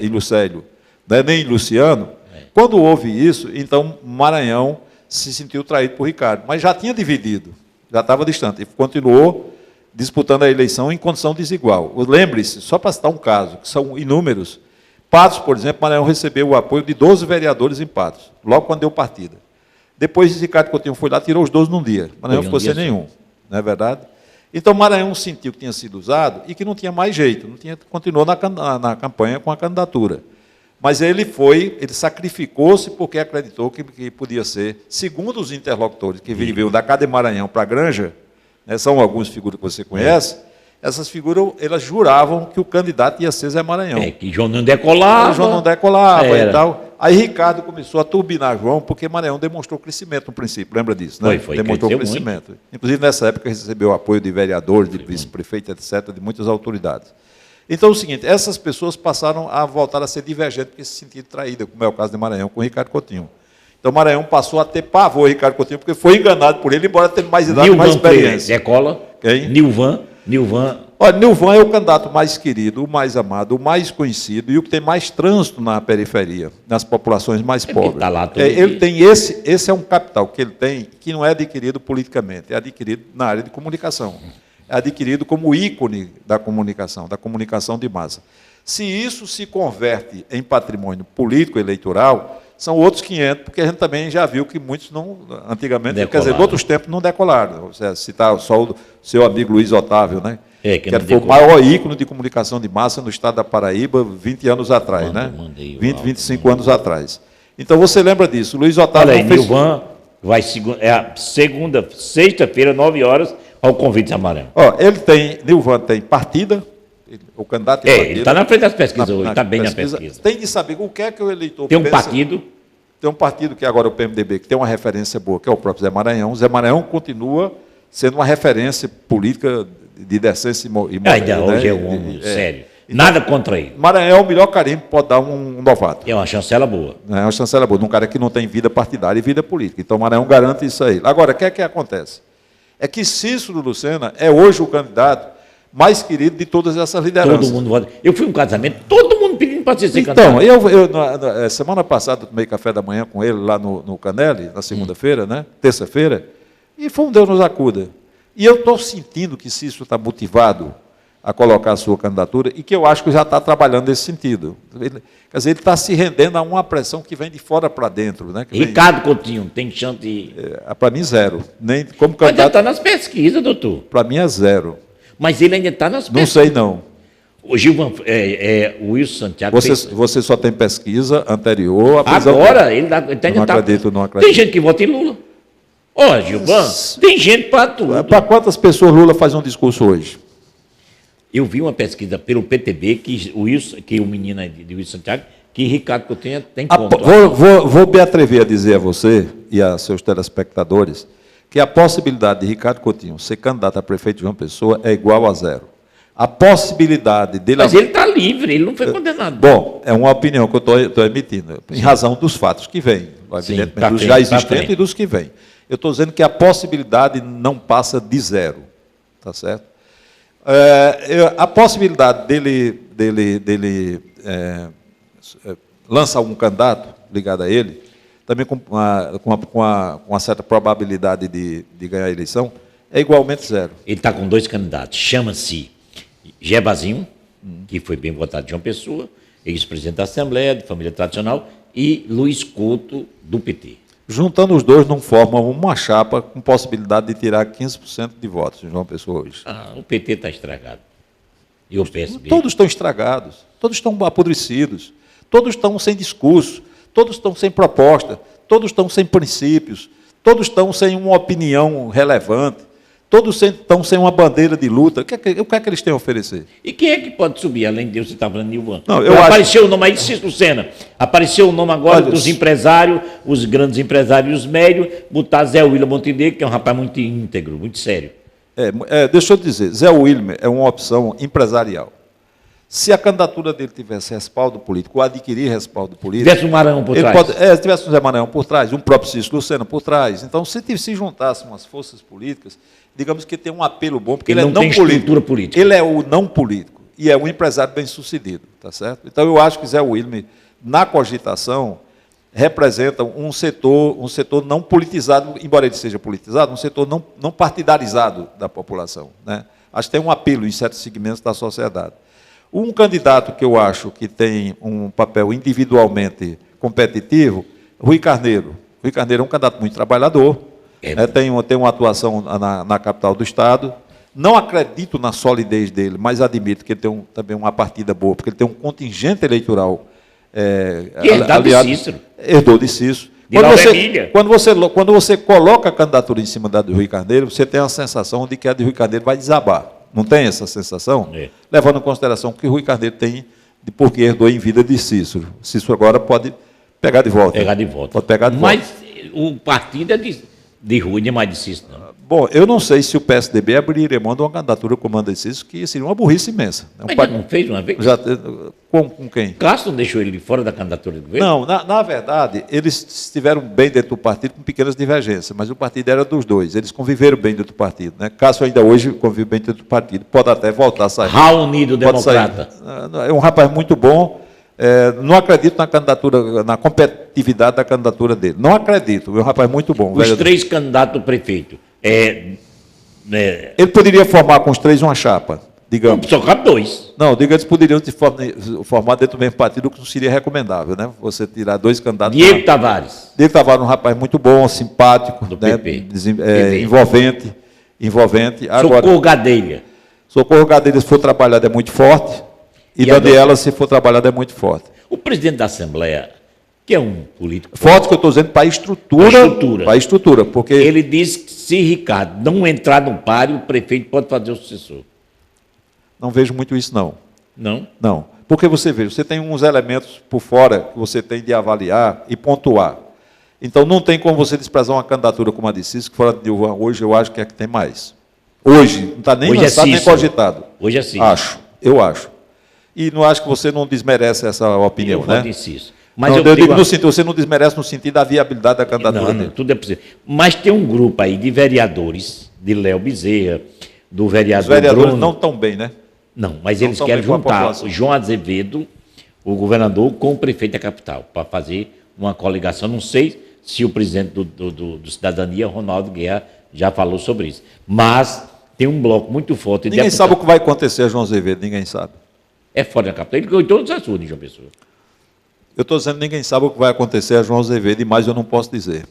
Lucélio, né? Nem em Luciano. Quando houve isso, então Maranhão se sentiu traído por Ricardo, mas já tinha dividido, já estava distante, e continuou disputando a eleição em condição desigual. Lembre-se, só para citar um caso, que são inúmeros, Patos, por exemplo, Maranhão recebeu o apoio de 12 vereadores em Patos, logo quando deu partida. Depois, Ricardo Coutinho foi lá, tirou os 12 num dia. Maranhão ficou sem nenhum, não é verdade? Então, Maranhão sentiu que tinha sido usado e que não tinha mais jeito, continuou na campanha com a candidatura. Mas ele sacrificou-se porque acreditou que podia ser, segundo os interlocutores que viviam da Casa de Maranhão para a Granja, né, são algumas figuras que você conhece, essas figuras, elas juravam que o candidato ia ser Zé Maranhão. Que João não decolava. O João não decolava e tal. Aí Ricardo começou a turbinar João, porque Maranhão demonstrou crescimento no princípio, lembra disso, né? Foi, demonstrou crescimento. Muito. Inclusive, nessa época, recebeu o apoio de vereadores, de vice-prefeito, etc., de muitas autoridades. Então, é o seguinte, essas pessoas passaram a voltar a ser divergentes, porque se sentiram traídas, como é o caso de Maranhão com Ricardo Coutinho. Então, Maranhão passou a ter pavor Ricardo Coutinho, porque foi enganado por ele, embora tenha mais idade e mais experiência. Decola. Quem? Nilvan. Olha, Nilvan é o candidato mais querido, o mais amado, o mais conhecido e o que tem mais trânsito na periferia, nas populações mais pobres. Tá lá ele tem esse é um capital que ele tem, que não é adquirido politicamente, é adquirido na área de comunicação. É adquirido como ícone da comunicação de massa. Se isso se converte em patrimônio político eleitoral, são outros 500, porque a gente também já viu que muitos não, antigamente, decolaram. Quer dizer, em outros tempos não decolaram. Você citar só o seu amigo Luiz Otávio, né? Que foi o maior ícone de comunicação de massa no estado da Paraíba 20 anos atrás, né? 25 anos atrás. Então você lembra disso. Luiz Otávio. Olha aí, Nilvan vai sexta-feira, 9 horas, ao convite de Maranhão. Nilvan tem partida. O candidato ele está na frente das pesquisas hoje, está bem na pesquisa. Tem de saber o que é que o eleitor tem um partido. Tem um partido que é agora o PMDB, que tem uma referência boa, que é o próprio Zé Maranhão. Zé Maranhão continua sendo uma referência política de decência e moral. Ainda hoje é um homem sério. Então, nada contra ele. Maranhão é o melhor carimbo que pode dar um novato. É uma chancela boa. É uma chancela boa, de um cara que não tem vida partidária e vida política. Então, Maranhão garante isso aí. Agora, o que é que acontece? É que Cícero Lucena é hoje o candidato mais querido de todas essas lideranças. Todo mundo vota. Eu fui em um casamento, todo mundo pedindo para ser candidato. Então, semana passada, eu tomei café da manhã com ele lá no Canelli, na segunda-feira, né? Terça-feira, e foi um Deus nos acuda. E eu estou sentindo que Cícero está motivado a colocar a sua candidatura e que eu acho que já está trabalhando nesse sentido. Quer dizer, ele está se rendendo a uma pressão que vem de fora para dentro. Né? Ricardo Coutinho, tem chance de... Para mim, zero. Nem como candidato... Mas já está nas pesquisas, doutor. Para mim é zero. Mas ele ainda está nas pesquisas. Não sei, não. O Gilvan, o Wilson Santiago... Você só tem pesquisa anterior à prisão. Agora, ele ainda está... Não acredito. Tem gente que vota em Lula. Gilvan, tem gente para tudo. Para quantas pessoas Lula faz um discurso hoje? Eu vi uma pesquisa pelo PTB, que o menino de Wilson Santiago, que Ricardo Coutinho tem ponto. Vou me atrever a dizer a você e a seus telespectadores que a possibilidade de Ricardo Coutinho ser candidato a prefeito de João Pessoa é igual a zero. A possibilidade dele... Mas ele está livre, ele não foi condenado. Bom, é uma opinião que eu estou emitindo, em razão dos fatos que vêm, evidentemente, dos já existentes e dos que vêm. Eu estou dizendo que a possibilidade não passa de zero, tá certo? A possibilidade dele lançar algum candidato ligado a ele, também com uma certa probabilidade de ganhar a eleição, é igualmente zero. Ele está com 2 candidatos, chama-se Gebazinho, que foi bem votado de João Pessoa, ex-presidente da Assembleia, de família tradicional, e Luiz Couto, do PT. Juntando os dois, não formam uma chapa com possibilidade de tirar 15% de votos em João Pessoa hoje. O PT está estragado. E o PSB? Todos estão estragados, todos estão apodrecidos, todos estão sem discurso, todos estão sem proposta, todos estão sem princípios, todos estão sem uma opinião relevante, todos estão sem uma bandeira de luta. O que é que eles têm a oferecer? E quem é que pode subir, além de Deus, você está falando de Nilvan? Apareceu o nome aí de Cícero Lucena, apareceu o nome agora dos empresários, os grandes empresários e os médios, botar Zé William Montenegro, que é um rapaz muito íntegro, muito sério. Deixa eu dizer, Zé William é uma opção empresarial. Se a candidatura dele tivesse respaldo político, ou adquirir respaldo político... Tivesse um Maranhão por trás. Se tivesse um Zé Maranhão por trás, um próprio Cícero Lucena por trás. Então, se juntassem umas forças políticas, digamos que tem um apelo bom, porque ele é não político. Política. Ele é o não político e é um empresário bem-sucedido, tá certo? Então, eu acho que Zé William, na cogitação, representa um setor não politizado, embora ele seja politizado, um setor não partidarizado da população, né? Acho que tem um apelo em certos segmentos da sociedade. Um candidato que eu acho que tem um papel individualmente competitivo, Rui Carneiro. Rui Carneiro é um candidato muito trabalhador, tem uma atuação na capital do Estado. Não acredito na solidez dele, mas admito que ele tem também uma partida boa, porque ele tem um contingente eleitoral aliado. De Cícero. Herdou de Cícero. Quando você coloca a candidatura em cima da de Rui Carneiro, você tem a sensação de que a de Rui Carneiro vai desabar. Não tem essa sensação? Levando em consideração que Rui Carneiro tem, porque herdou em vida de Cícero. Cícero agora pode Pegar de volta. Pegar de volta. Pode pegar de volta. Mas o partido é de Rui, não é mais de Cícero, não. Bom, eu não sei se o PSDB abriria mão de uma candidatura como Amanda de Cícero, que seria uma burrice imensa. Mas não fez uma vez? Com quem? Castro não deixou ele fora da candidatura do governo? Não, na verdade, eles estiveram bem dentro do partido com pequenas divergências, mas o partido era dos dois. Eles conviveram bem dentro do partido. Né? Castro ainda hoje convive bem dentro do partido. Pode até voltar a sair. Raonido Democrata. É um rapaz muito bom. Não acredito na candidatura, na competitividade da candidatura dele. Não acredito. É um rapaz muito bom. Os três candidatos do prefeito. Ele poderia formar com os três uma chapa, digamos. Só cabe dois. Não, diga, eles poderiam formar dentro do mesmo partido, o que não seria recomendável, né? Você tirar dois candidatos. Diego Tavares. Diego Tavares é um rapaz muito bom, simpático, do né? PP. Envolvente. Agora, Socorro Gadelha. Socorro Gadelha, se for trabalhado, é muito forte. E Daniela, se for trabalhado, é muito forte. O presidente da Assembleia, que é um político... Forte, que eu estou dizendo, para a estrutura. Para a estrutura, porque... Ele disse que se Ricardo não entrar no páreo, o prefeito pode fazer o sucessor. Não vejo muito isso, não. Não? Não. Porque você veja, você tem uns elementos por fora que você tem de avaliar e pontuar. Então, não tem como você desprezar uma candidatura como a de Cícero, que fora de Dilvan, hoje eu acho que é que tem mais. Hoje, não está nem lançado, nem cogitado. Hoje é Cícero. Eu acho. E não acho que você não desmerece essa opinião, né? Mas não, eu digo no sentido, você não desmerece no sentido da viabilidade da candidatura dele. Tudo é possível. Mas tem um grupo aí de vereadores, de Léo Bezerra, do vereador Os vereadores Bruno. não estão bem, né? Não, mas eles querem juntar o João Azevedo, o governador, com o prefeito da capital, para fazer uma coligação. Não sei se o presidente do Cidadania, Ronaldo Guerra, já falou sobre isso. Mas tem um bloco muito forte. Ninguém sabe o que vai acontecer a João Azevedo, ninguém sabe. É fora da capital. Ele ganhou todos os assuntos, João Pessoa. Eu estou dizendo que ninguém sabe o que vai acontecer a João Azevedo, e mais eu não posso dizer.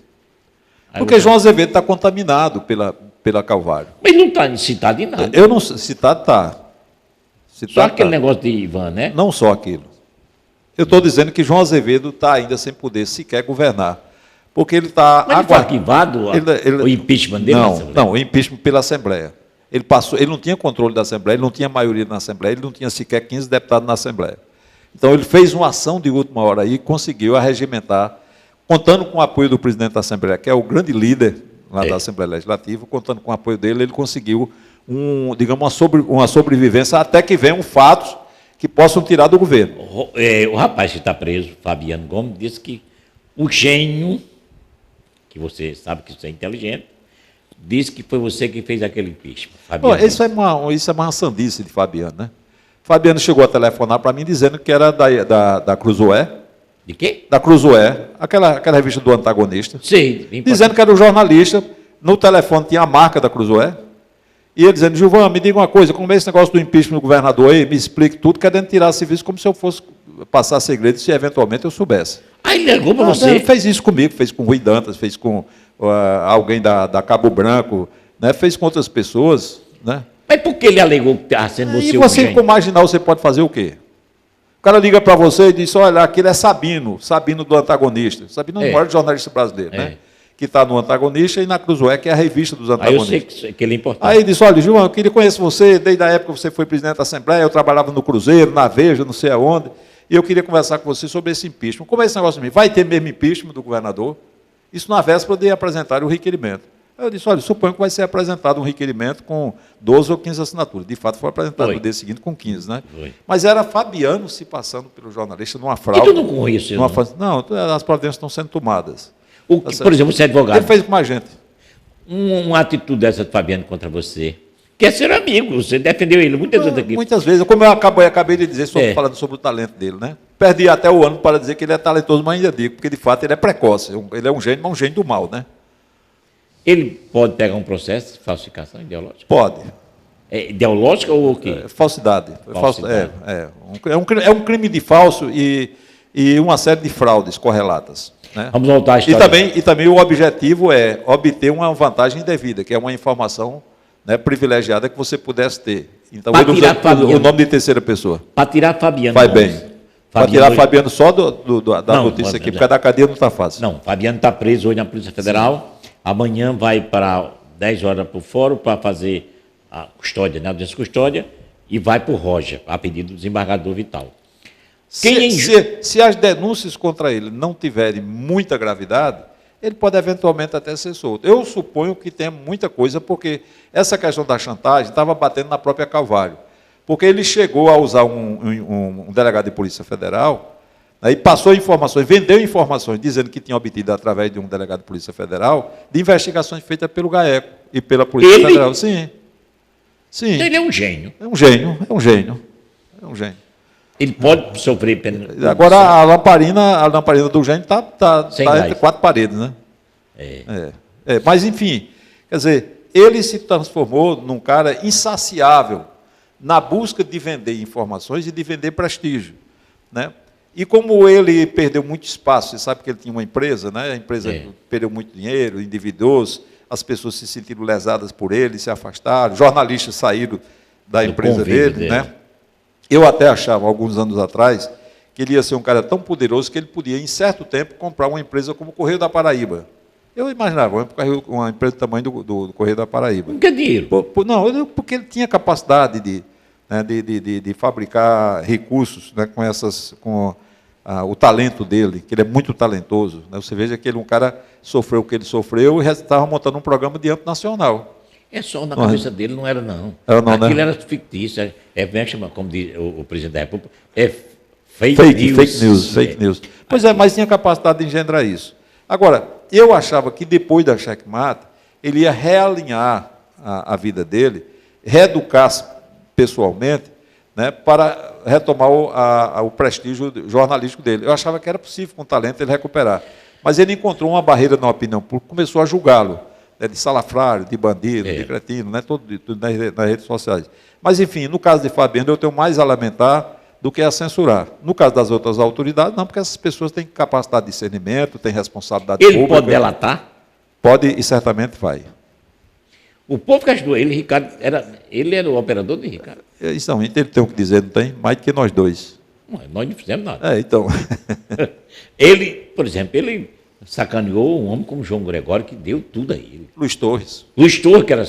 Porque João Azevedo está contaminado pela Calvário. Mas não está citado em nada. Eu não citado está. Só aquele negócio de Ivan, né? Não só aquilo. Eu estou dizendo que João Azevedo está ainda sem poder sequer governar. Porque ele está... Mas ele foi arquivado o impeachment dele? Não, o impeachment pela Assembleia. Ele não tinha controle da Assembleia, ele não tinha maioria na Assembleia, ele não tinha sequer 15 deputados na Assembleia. Então, ele fez uma ação de última hora aí e conseguiu arregimentar, contando com o apoio do presidente da Assembleia, que é o grande líder lá da Assembleia Legislativa, contando com o apoio dele, ele conseguiu, uma sobrevivência até que venham fatos que possam tirar do governo. O rapaz que está preso, Fabiano Gomes, disse que o gênio, que você sabe que isso é inteligente, disse que foi você que fez aquele impeachment. Isso é uma sandice de Fabiano, né? Fabiano chegou a telefonar para mim dizendo que era da Cruzoé. De quê? Da Cruzoé, aquela revista do antagonista. Sim. Dizendo que era um jornalista. No telefone tinha a marca da Cruzoé. E ele dizendo, Gilvan, me diga uma coisa, como é esse negócio do impeachment do governador aí, me explique tudo, querendo tirar a serviço como se eu fosse passar segredo, se eventualmente eu soubesse. Aí ele ligou para você? Ele fez isso comigo, fez com o Rui Dantas, fez com alguém da Cabo Branco, né? Fez com outras pessoas, né? Mas por que ele alegou que está sendo você? E você, com marginal, você pode fazer o quê? O cara liga para você e diz, olha, aquele é Sabino do antagonista. Sabino é o maior jornalista brasileiro, né? Que está no Antagonista e na Cruzoé, que é a revista dos antagonistas. Aí eu sei que ele é importante. Aí ele disse, olha, João, eu queria conhecer você, desde a época que você foi presidente da Assembleia, eu trabalhava no Cruzeiro, na Veja, não sei aonde, e eu queria conversar com você sobre esse impeachment. Como é esse negócio de mim? Vai ter mesmo impeachment do governador? Isso na véspera de apresentar o requerimento. Aí eu disse, olha, suponho que vai ser apresentado um requerimento com 12 ou 15 assinaturas. De fato, foi apresentado no dia seguinte com 15, né? Foi. Mas era Fabiano se passando pelo jornalista numa fraude. E tu não conhece isso? Não, as providências estão sendo tomadas. Por exemplo, você é advogado. Ele fez com a gente. Uma atitude dessa de Fabiano contra você, que é ser amigo, você defendeu ele muitas vezes aqui. Muitas vezes. Como eu acabei de dizer, falando sobre o talento dele, né? Perdi até o ano para dizer que ele é talentoso, mas ainda digo, porque de fato ele é precoce. Ele é um gênio, mas um gênio do mal, né? Ele pode pegar um processo de falsificação ideológica? Pode. É ideológica ou o quê? Falsidade. É um crime de falso e uma série de fraudes correlatas. Né? Vamos voltar à história. E também o objetivo é obter uma vantagem indevida, que é uma informação, né, privilegiada que você pudesse ter. Então, ele usa o nome de terceira pessoa. Para tirar Fabiano. Vai bem. Para tirar Fabiano só da notícia aqui, porque a da cadeia não está fácil. Não, Fabiano está preso hoje na Polícia Federal. Sim. Amanhã vai para 10 horas para o fórum para fazer a custódia, né, a audiência de custódia, e vai para o Roja, a pedido do desembargador Vital. Se as denúncias contra ele não tiverem muita gravidade, ele pode eventualmente até ser solto. Eu suponho que tem muita coisa, porque essa questão da chantagem estava batendo na própria Calvário. Porque ele chegou a usar um delegado de Polícia Federal, né, e passou informações, vendeu informações, dizendo que tinha obtido, através de um delegado de Polícia Federal, de investigações feitas pelo GAECO e pela Polícia Federal. Sim. Sim. Então ele é um gênio. É um gênio. Ele pode sofrer pena. Agora, a lamparina do gênio está entre quatro paredes, né? Mas, enfim, quer dizer, ele se transformou num cara insaciável na busca de vender informações e de vender prestígio, né? E como ele perdeu muito espaço, você sabe que ele tinha uma empresa, né? A empresa perdeu muito dinheiro, endividou-se, as pessoas se sentiram lesadas por ele, se afastaram, jornalistas saíram da empresa dele, né? Eu até achava, alguns anos atrás, que ele ia ser um cara tão poderoso que ele podia, em certo tempo, comprar uma empresa como o Correio da Paraíba. Eu imaginava, uma empresa do tamanho do Correio da Paraíba. Por que dinheiro? Não, porque ele tinha capacidade de fabricar recursos, né, com o talento dele, que ele é muito talentoso. Né? Você veja que um cara sofreu o que ele sofreu e estava montando um programa de âmbito nacional. É só na cabeça dele, não era, não. Aquilo era fictício. Como diz o presidente da República, fake news. Pois mas tinha capacidade de engendrar isso. Agora, eu achava que depois da checkmate, ele ia realinhar a vida dele, reeducar-se pessoalmente, né, para retomar o prestígio jornalístico dele. Eu achava que era possível, com talento, ele recuperar. Mas ele encontrou uma barreira na opinião pública, começou a julgá-lo, de salafrário, de bandido, de cretino, né, tudo nas redes sociais. Mas, enfim, no caso de Fabiano, eu tenho mais a lamentar do que a censurar. No caso das outras autoridades, não, porque essas pessoas têm capacidade de discernimento, têm responsabilidade pública. Ele pode delatar? Pode e certamente vai. O povo que ajudou ele, Ricardo, ele era o operador de Ricardo. Então, ele tem o que dizer, não tem? Mais do que nós dois. Nós não fizemos nada. Então. Ele, por exemplo, sacaneou um homem como João Gregório, que deu tudo a ele. Luiz Torres, que era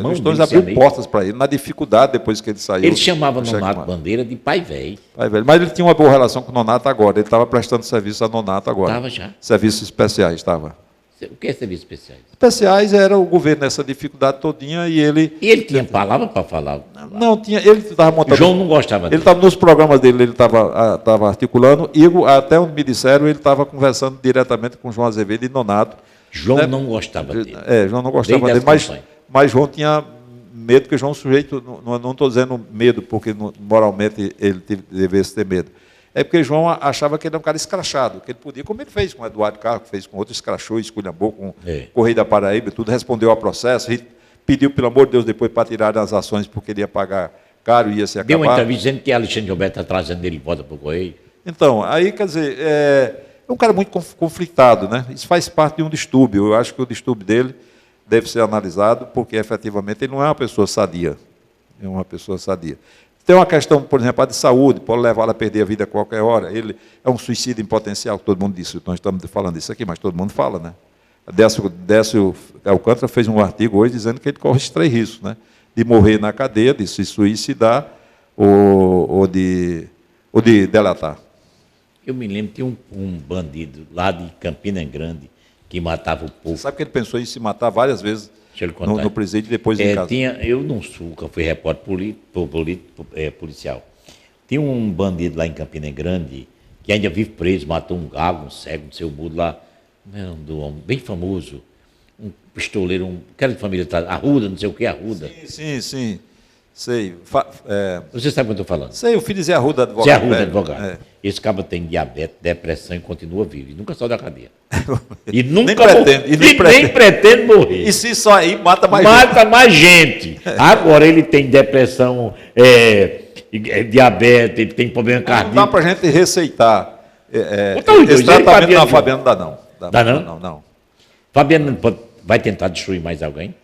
Luiz Torres abriu portas para ele, na dificuldade depois que ele saiu. Ele chamava Nonato Bandeira de pai velho. Mas ele tinha uma boa relação com o Nonato agora. Ele estava prestando serviço a Nonato agora. Estava já? Serviços especiais, estava. O que é serviços especiais? Especiais era o governo nessa dificuldade todinha e ele... E ele tinha palavra para falar? Não, tinha. Ele estava montando... João não gostava dele. Ele estava nos programas dele, ele estava articulando, e até onde me disseram, ele estava conversando diretamente com João Azevedo e Nonato. João não gostava dele. João não gostava dele, mas João tinha medo, porque João é um sujeito, não estou dizendo medo, porque moralmente ele devesse ter medo. É porque João achava que ele era um cara escrachado, que ele podia, como ele fez com o Eduardo Carro, que fez com outro, escrachou, esculhambou com o Correio da Paraíba, tudo, respondeu ao processo, e pediu, pelo amor de Deus, depois para tirar as ações, porque ele ia pagar caro e ia se acabar. Deu uma entrevista dizendo que Alexandre Gilberto está trazendo ele de volta para o Correio. Então, aí, quer dizer, é um cara muito conflitado, né? Isso faz parte de um distúrbio. Eu acho que o distúrbio dele deve ser analisado, porque, efetivamente, ele não é uma pessoa sadia. É uma pessoa sadia. Tem uma questão, por exemplo, a de saúde, pode levá-la a perder a vida a qualquer hora. Ele é um suicídio em potencial, todo mundo disse. Nós estamos falando isso aqui, mas todo mundo fala, né? Décio Alcântara fez um artigo hoje dizendo que ele corre esses 3 riscos, né? De morrer na cadeia, de se suicidar ou de delatar. Eu me lembro que tinha um bandido lá de Campina Grande que matava o povo. Você sabe que ele pensou em se matar várias vezes no presídio e depois em casa? Eu não fui repórter policial. Tinha um bandido lá em Campina Grande que ainda vive preso, matou um gago, um cego, não sei o mudo lá, do homem bem famoso, um pistoleiro, cara de família, Arruda, não sei o que, Arruda. Sim, sei. Você sabe o que eu estou falando? Sei, o filho de Zé Arruda, advogado. Zé Arruda, advogado. Esse cara tem diabetes, depressão e continua vivo, e nunca saiu da cadeia. E nunca nem pretende morrer. E se só aí, mata mais gente. Agora ele tem depressão, diabetes, ele tem problema cardíaco. Não dá para a gente receitar. Esse tratamento na Fabiano não dá, não. Dá não? Não. Fabiano vai tentar destruir mais alguém?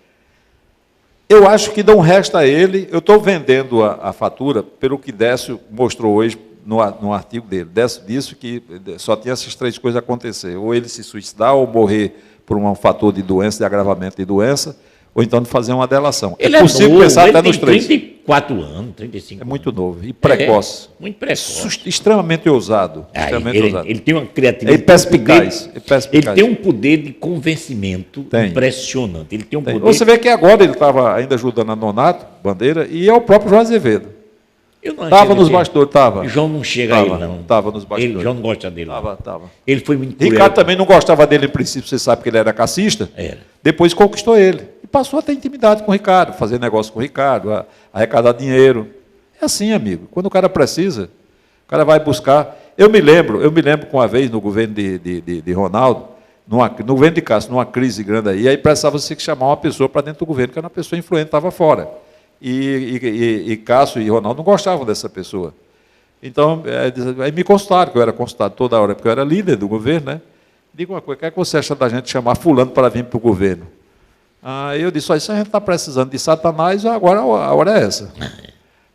Eu acho que não resta a ele. Eu estou vendendo a fatura pelo que Décio mostrou hoje no artigo dele. Décio disse que só tinha essas 3 coisas acontecer. Ou ele se suicidar, ou morrer por um fator de doença, de agravamento de doença, ou então de fazer uma delação. Ele é possível novo, pensar ele até nos 3. 34 anos, 35 anos. É muito novo e precoce. Muito precoce. Extremamente ousado. Ele tem uma criatividade. É perspicaz. Ele tem um poder de convencimento impressionante. Ele tem um poder... Você vê que agora ele estava ainda ajudando a Nonato Bandeira e é o próprio João Azevedo. Estava nos bastidores, estava. João não chega a ele, não. Estava nos bastidores. João não gosta dele. Estava. Ele foi muito cruel. Ricardo também não gostava dele, em princípio, você sabe que ele era cassista. Era. Depois conquistou ele. E passou a ter intimidade com o Ricardo, fazer negócio com o Ricardo, arrecadar dinheiro. É assim, amigo. Quando o cara precisa, o cara vai buscar. Eu me lembro que uma vez no governo de Ronaldo, no governo de Cássio, numa crise grande aí precisava-se chamar uma pessoa para dentro do governo, que era uma pessoa influente, estava fora. E Cássio e Ronaldo não gostavam dessa pessoa. Então, aí me consultaram, que eu era consultado toda hora, porque eu era líder do governo, né? Diga uma coisa, o que é que você acha da gente chamar fulano para vir para o governo? Aí eu disse, isso a gente está precisando de Satanás, agora a hora é essa.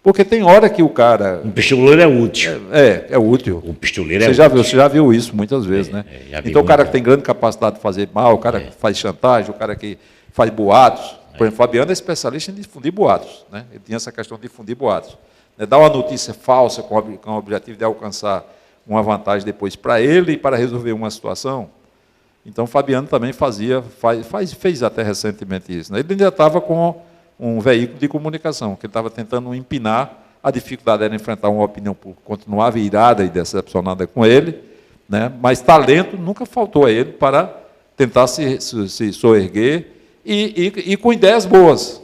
Porque tem hora que o cara... Um pistoleiro é útil. É útil. O pistoleiro é útil. Você já viu isso muitas vezes, né? Então o cara que tem grande capacidade de fazer mal, o cara que faz chantagem, o cara que faz boatos... Por exemplo, Fabiano é especialista em difundir boatos, né? Ele tinha essa questão de difundir boatos. Dar uma notícia falsa com o objetivo de alcançar uma vantagem depois para ele e para resolver uma situação. Então, Fabiano também fez até recentemente isso, né? Ele ainda estava com um veículo de comunicação, que ele estava tentando empinar. A dificuldade era enfrentar uma opinião pública, continuava irada e decepcionada com ele, né? Mas talento nunca faltou a ele para tentar se soerguer, e com ideias boas.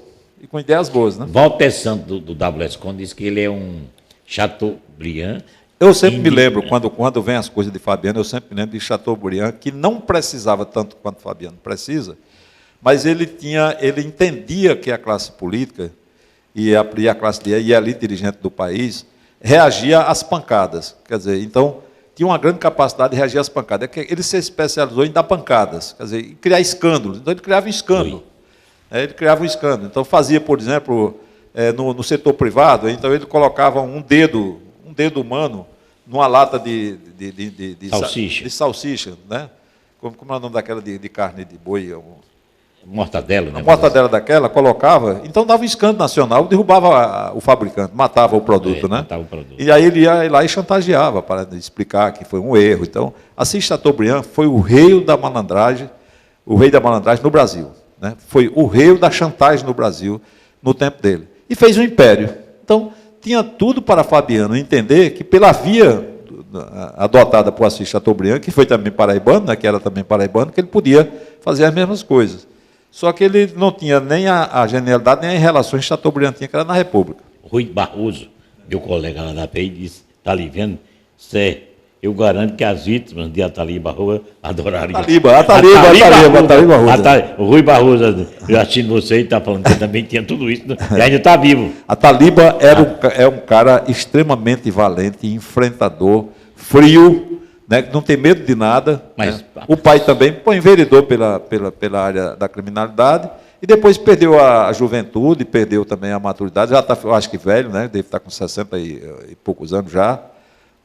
Né? Walter Santos, do WSCon, diz que ele é um Chateaubriand. Eu sempre me lembro, quando vem as coisas de Fabiano, eu sempre me lembro de Chateaubriand, que não precisava tanto quanto Fabiano precisa, mas ele entendia que a classe política e a classe e a elite dirigente do país reagia às pancadas. Quer dizer, então, tinha uma grande capacidade de reagir às pancadas. Ele se especializou em dar pancadas, quer dizer, em criar escândalos. Então, ele criava um escândalo. Então, fazia, por exemplo, no setor privado, então ele colocava um dedo humano numa lata de salsicha, né? Como é o nome daquela de carne de boi? Mortadela, né? A mortadela daquela, colocava, então dava um escândalo nacional, derrubava o fabricante, matava o produto, né? Matava o produto. E aí ele ia lá e chantageava para explicar que foi um erro. Então, Assis Chateaubriand foi o rei da malandragem no Brasil, né? Foi o rei da chantagem no Brasil no tempo dele. E fez um império. Então, tinha tudo para Fabiano entender que pela via adotada por Assis Chateaubriand, que foi também paraibano, né, que era também paraibano, que ele podia fazer as mesmas coisas. Só que ele não tinha nem a genialidade, nem as relações que Chateaubriand tinha, que era na República. Rui Barroso, meu colega lá da PEI, disse, está ali vendo? Eu garanto que as vítimas de Ataliba Barroso adorariam. Ataliba Barroso. O Rui Barroso, eu assistindo você, está falando que também tinha tudo isso, e ainda está vivo. Ataliba é um cara extremamente valente, enfrentador, frio, né, que não tem medo de nada. Mas, né? O pai também enveredou pela área da criminalidade e depois perdeu a juventude, perdeu também a maturidade. Já está, eu acho que velho, né? Deve estar com 60 e poucos anos já,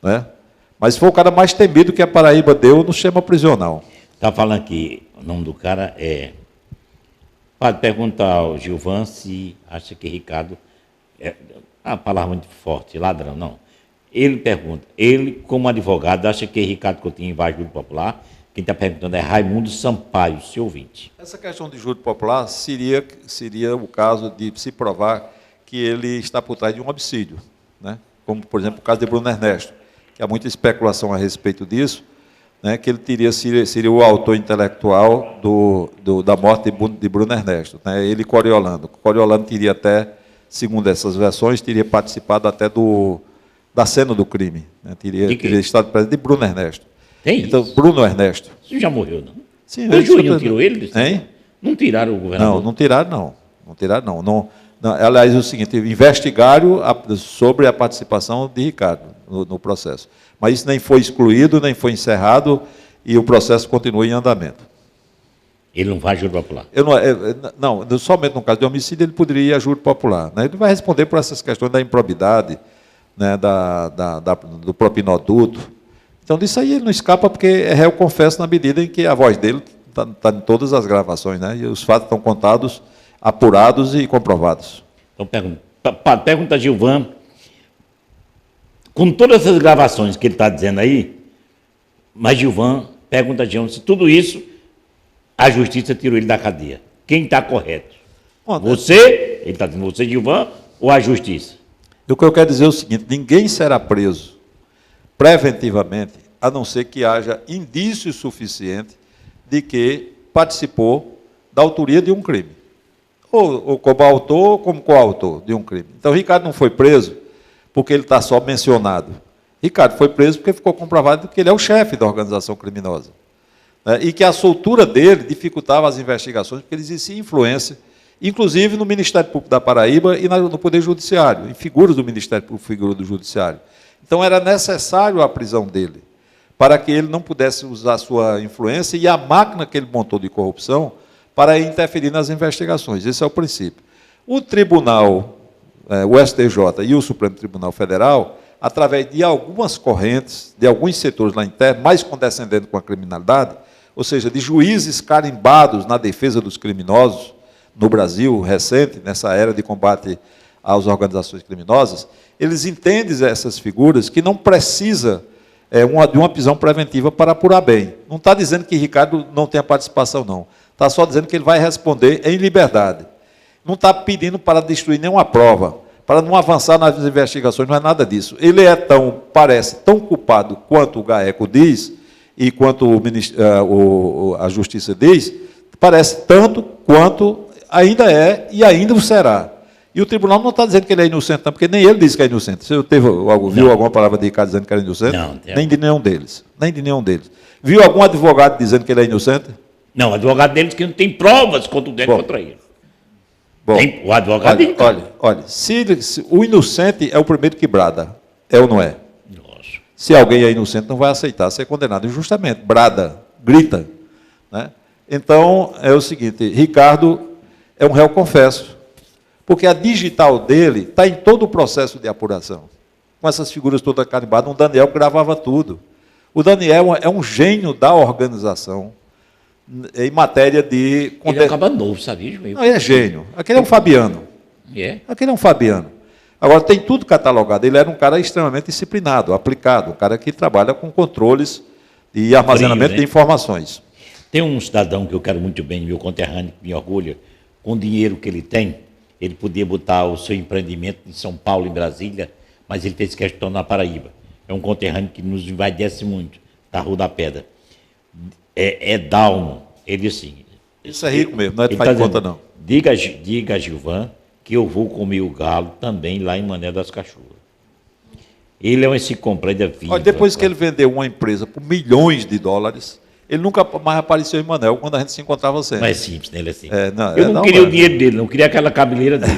né? Mas foi o cara mais temido que a Paraíba deu no sistema prisional. Está falando aqui, o nome do cara é... Pode perguntar ao Gilvan se acha que Ricardo... É uma palavra muito forte, ladrão, não. Ele pergunta, ele como advogado, acha que Ricardo Coutinho invade o júri popular? Quem está perguntando é Raimundo Sampaio, seu ouvinte. Essa questão de júri popular seria o caso de se provar que ele está por trás de um homicídio, né? Como, por exemplo, o caso de Bruno Ernesto, que há muita especulação a respeito disso, né, que ele seria o autor intelectual da morte de Bruno Ernesto, né, ele e Coriolano. Coriolano teria até, segundo essas versões, teria participado até da cena do crime, né, teria estado presente de Bruno Ernesto. Tem então, isso? Bruno Ernesto. Isso já morreu, não? Sim, o juiz não tirou ele? Hein? Não tiraram o governador? Não tiraram, não. Aliás, é o seguinte, investigaram sobre a participação de Ricardo no processo. Mas isso nem foi excluído, nem foi encerrado, e o processo continua em andamento. Ele não vai a júri popular? Não, somente no caso de homicídio ele poderia ir a júri popular, né? Ele vai responder por essas questões da improbidade, né, do propinoduto. Então, disso aí ele não escapa, porque é réu confesso na medida em que a voz dele está em todas as gravações, né? E os fatos estão contados apurados e comprovados. Então, pergunta a Gilvan, com todas essas gravações que ele está dizendo aí, mas Gilvan pergunta a Gilvan se tudo isso a justiça tirou ele da cadeia. Quem está correto? Bom, você, ele está dizendo você, Gilvan, ou a justiça? O que eu quero dizer é o seguinte, ninguém será preso preventivamente, a não ser que haja indício suficiente de que participou da autoria de um crime. Ou como autor, ou como coautor de um crime. Então, Ricardo não foi preso porque ele está só mencionado. Ricardo foi preso porque ficou comprovado que ele é o chefe da organização criminosa. E que a soltura dele dificultava as investigações, porque ele exercia influência, inclusive no Ministério Público da Paraíba e no Poder Judiciário, em figuras do Ministério Público e figuras do Judiciário. Então, era necessário a prisão dele, para que ele não pudesse usar sua influência e a máquina que ele montou de corrupção para interferir nas investigações. Esse é o princípio. O Tribunal, o STJ e o Supremo Tribunal Federal, através de algumas correntes, de alguns setores lá internos, mais condescendentes com a criminalidade, ou seja, de juízes carimbados na defesa dos criminosos, no Brasil recente, nessa era de combate às organizações criminosas, eles entendem essas figuras que não precisa de uma prisão preventiva para apurar bem. Não está dizendo que Ricardo não tenha participação, não. Está só dizendo que ele vai responder em liberdade. Não está pedindo para destruir nenhuma prova, para não avançar nas investigações, não é nada disso. Ele parece tão culpado quanto o GAECO diz, e quanto a Justiça diz, parece tanto quanto ainda é e ainda o será. E o tribunal não está dizendo que ele é inocente, não, porque nem ele diz que é inocente. Você viu alguma palavra de Ricardo dizendo que era inocente? Não. Nem de nenhum deles. Nem de nenhum deles. Viu algum advogado dizendo que ele é inocente? Não, o advogado deles que não tem provas contra ele. Bom, o advogado... Olha, se o inocente é o primeiro que brada, é ou não é? Nossa. Se alguém é inocente, não vai aceitar ser condenado injustamente. Brada, grita. Né? Então, é o seguinte, Ricardo é um réu confesso, porque a digital dele está em todo o processo de apuração. Com essas figuras todas carimbadas, um Daniel gravava tudo. O Daniel é um gênio da organização em matéria de... Ele acaba novo, sabia? Não, ele é gênio. Aquele é um Fabiano. Aquele é um Fabiano. Agora, tem tudo catalogado. Ele era um cara extremamente disciplinado, aplicado, um cara que trabalha com controles e armazenamento de informações. Tem um cidadão que eu quero muito bem, meu conterrâneo, que me orgulha, com o dinheiro que ele tem, ele podia botar o seu empreendimento em São Paulo, em Brasília, mas ele fez questão na Paraíba. É um conterrâneo que nos envaidece muito, da Rua da Pedra. É Dalmo, ele assim... Isso é rico mesmo, não é de faz conta, não. Diga a Gilvan que eu vou comer o galo também lá em Mané das Cachoeiras. Ele é uma enciclopédia viva. Olha, depois que ele vendeu uma empresa por milhões de dólares, ele nunca mais apareceu em Manel quando a gente se encontrava sempre. Não é simples, né? Ele é simples. Eu não queria o dinheiro dele, não queria aquela cabeleira dele.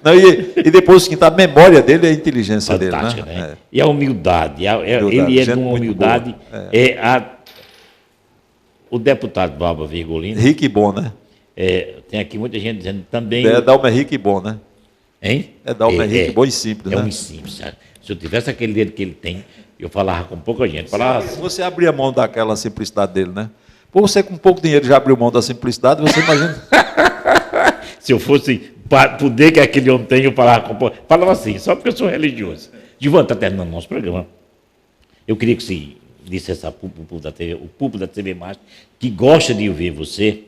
Não, e depois o seguinte, a memória dele é a inteligência fantástica, dele. Né? E a humildade. Ele é de uma humildade. O deputado Barba Virgulino. Rico e bom, né? Tem aqui muita gente dizendo também. Dalma é rico e bom, né? Hein? Dalma é rico e bom e simples, né? É um simples, sabe? Se eu tivesse aquele dedo que ele tem, eu falava com pouca gente. Você abria mão daquela simplicidade dele, né? Por você com pouco dinheiro já abriu mão da simplicidade, você imagina. Se eu fosse poder que aquele homem tem, eu falava assim, só porque eu sou religioso. Gilvan, está terminando o nosso programa. Eu queria que você dissesse ao público da TV Mais, que gosta de ver você,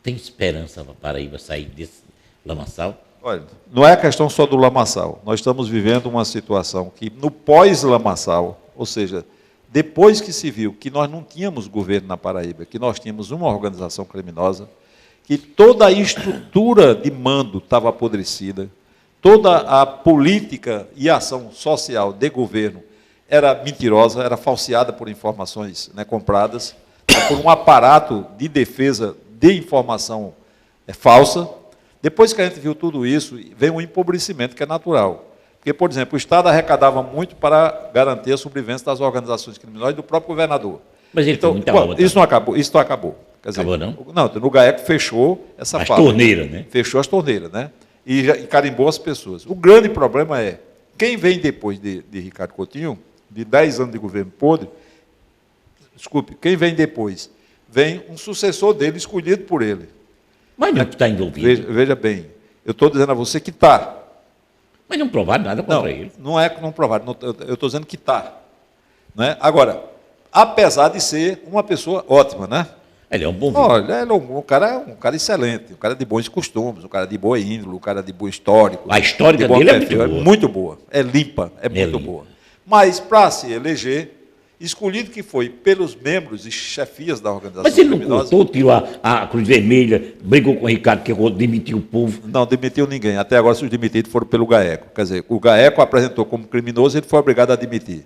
tem esperança para a Paraíba sair desse lamaçal? Olha, não é a questão só do lamaçal. Nós estamos vivendo uma situação que, no pós-lamaçal, ou seja, depois que se viu que nós não tínhamos governo na Paraíba, que nós tínhamos uma organização criminosa, que toda a estrutura de mando estava apodrecida, toda a política e ação social de governo era mentirosa, era falseada por informações compradas, por um aparato de defesa de informação falsa. Depois que a gente viu tudo isso, vem um empobrecimento que é natural. Porque, por exemplo, o Estado arrecadava muito para garantir a sobrevivência das organizações criminosas e do próprio governador. Mas ele então, isso não acabou. Isso não acabou. Quer dizer, acabou, não? Não, no GAECO fechou essa fábrica. As torneiras, né? Fechou as torneiras, né? E carimbou as pessoas. O grande problema é, quem vem depois de Ricardo Coutinho, de 10 anos de governo podre, quem vem depois? Vem um sucessor dele, escolhido por ele. Mas não está envolvido. Veja bem, eu estou dizendo a você que está. Mas não provaram nada contra ele. Não é que não provaram, eu estou dizendo que está. Né? Agora, apesar de ser uma pessoa ótima, né? Ele é um bom Olha, ele é um cara excelente, um cara de bons costumes, um cara de boa índole, um cara de bom histórico. A história dele é muito boa. É limpa, é muito boa. Mas, para se eleger, escolhido que foi pelos membros e chefias da organização criminosa... Mas ele não cortou, tirou a Cruz Vermelha, brigou com o Ricardo, que demitiu o povo. Não, demitiu ninguém. Até agora, os demitidos foram pelo GAECO. Quer dizer, o GAECO apresentou como criminoso e ele foi obrigado a demitir.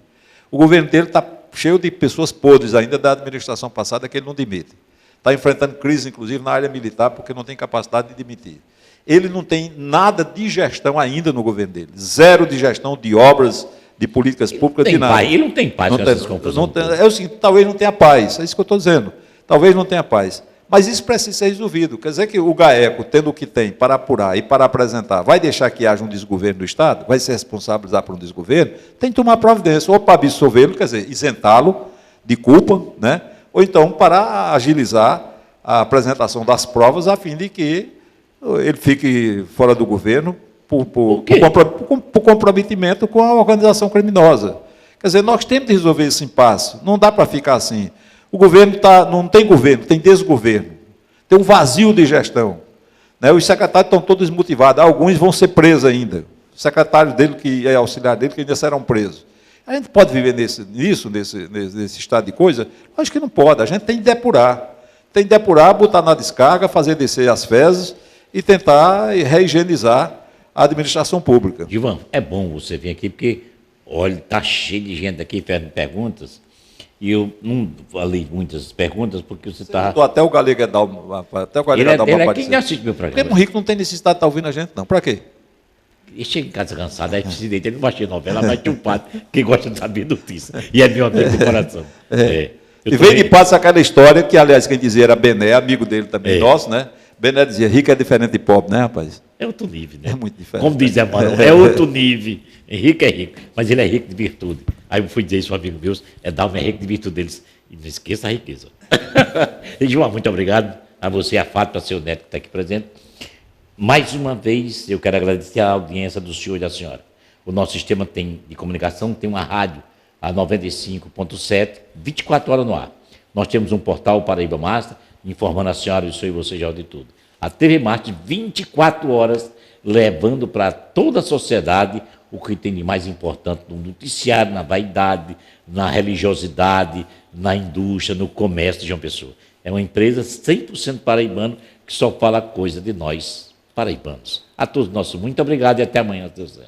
O governo dele está cheio de pessoas podres ainda da administração passada que ele não demite. Está enfrentando crise, inclusive, na área militar, porque não tem capacidade de demitir. Ele não tem nada de gestão ainda no governo dele. Zero de gestão de obras, de políticas públicas, de nada. Ele não tem paz com essas confusões. É o seguinte, talvez não tenha paz. É isso que eu estou dizendo. Talvez não tenha paz. Mas isso precisa ser resolvido. Quer dizer que o GAECO, tendo o que tem para apurar e para apresentar, vai deixar que haja um desgoverno do Estado? Vai se responsabilizar por um desgoverno? Tem que tomar providência, ou para absolvê-lo, quer dizer, isentá-lo de culpa, né? Ou então para agilizar a apresentação das provas, a fim de que ele fique fora do governo por comprometimento com a organização criminosa. Quer dizer, nós temos de resolver esse impasse. Não dá para ficar assim. O governo não tem governo, tem desgoverno. Tem um vazio de gestão. Né? Os secretários estão todos desmotivados. Alguns vão ser presos ainda. O secretário dele, que é auxiliar dele, que ainda serão presos. A gente pode viver nesse estado de coisa? Acho que não pode. A gente tem que depurar. Tem que depurar, botar na descarga, fazer descer as fezes e tentar reigienizar a administração pública. Gilvan, é bom você vir aqui, porque, olha, está cheio de gente aqui fazendo perguntas, e eu não falei muitas perguntas, porque você está... Até o Galeguedal vai aparecer. Quem assiste meu programa? Porque o Rico não tem necessidade de estar ouvindo a gente, não. Para quê? Ele chega em casa cansado, aí se deita, ele não vai assistir novela, vai chupado, quem gosta de saber notícia. E é meu amigo do coração. E vem de passo aquela história que, aliás, quem dizia era Bené, amigo dele também, nosso, né? Bené dizia, rico é diferente de pobre, né, rapaz? É outro nível, né? É muito diferente. Como diz a mano, é outro nível. Rico é rico, mas ele é rico de virtude. Aí eu fui dizer isso a um amigo meu, Dalma é rico de virtude deles. E não esqueça a riqueza. E, João, muito obrigado a você, a Fátima, seu neto que está aqui presente. Mais uma vez, eu quero agradecer a audiência do senhor e da senhora. O nosso sistema de comunicação tem uma rádio, a 95.7, 24 horas no ar. Nós temos um portal Paraíba Master, informando a senhora, isso aí você já de tudo. A TV Master, 24 horas, levando para toda a sociedade o que tem de mais importante no noticiário, na vaidade, na religiosidade, na indústria, no comércio de João Pessoa. É uma empresa 100% paraibano que só fala coisa de nós, paraibanos. A todos nossos, muito obrigado e até amanhã, se Deus quiser.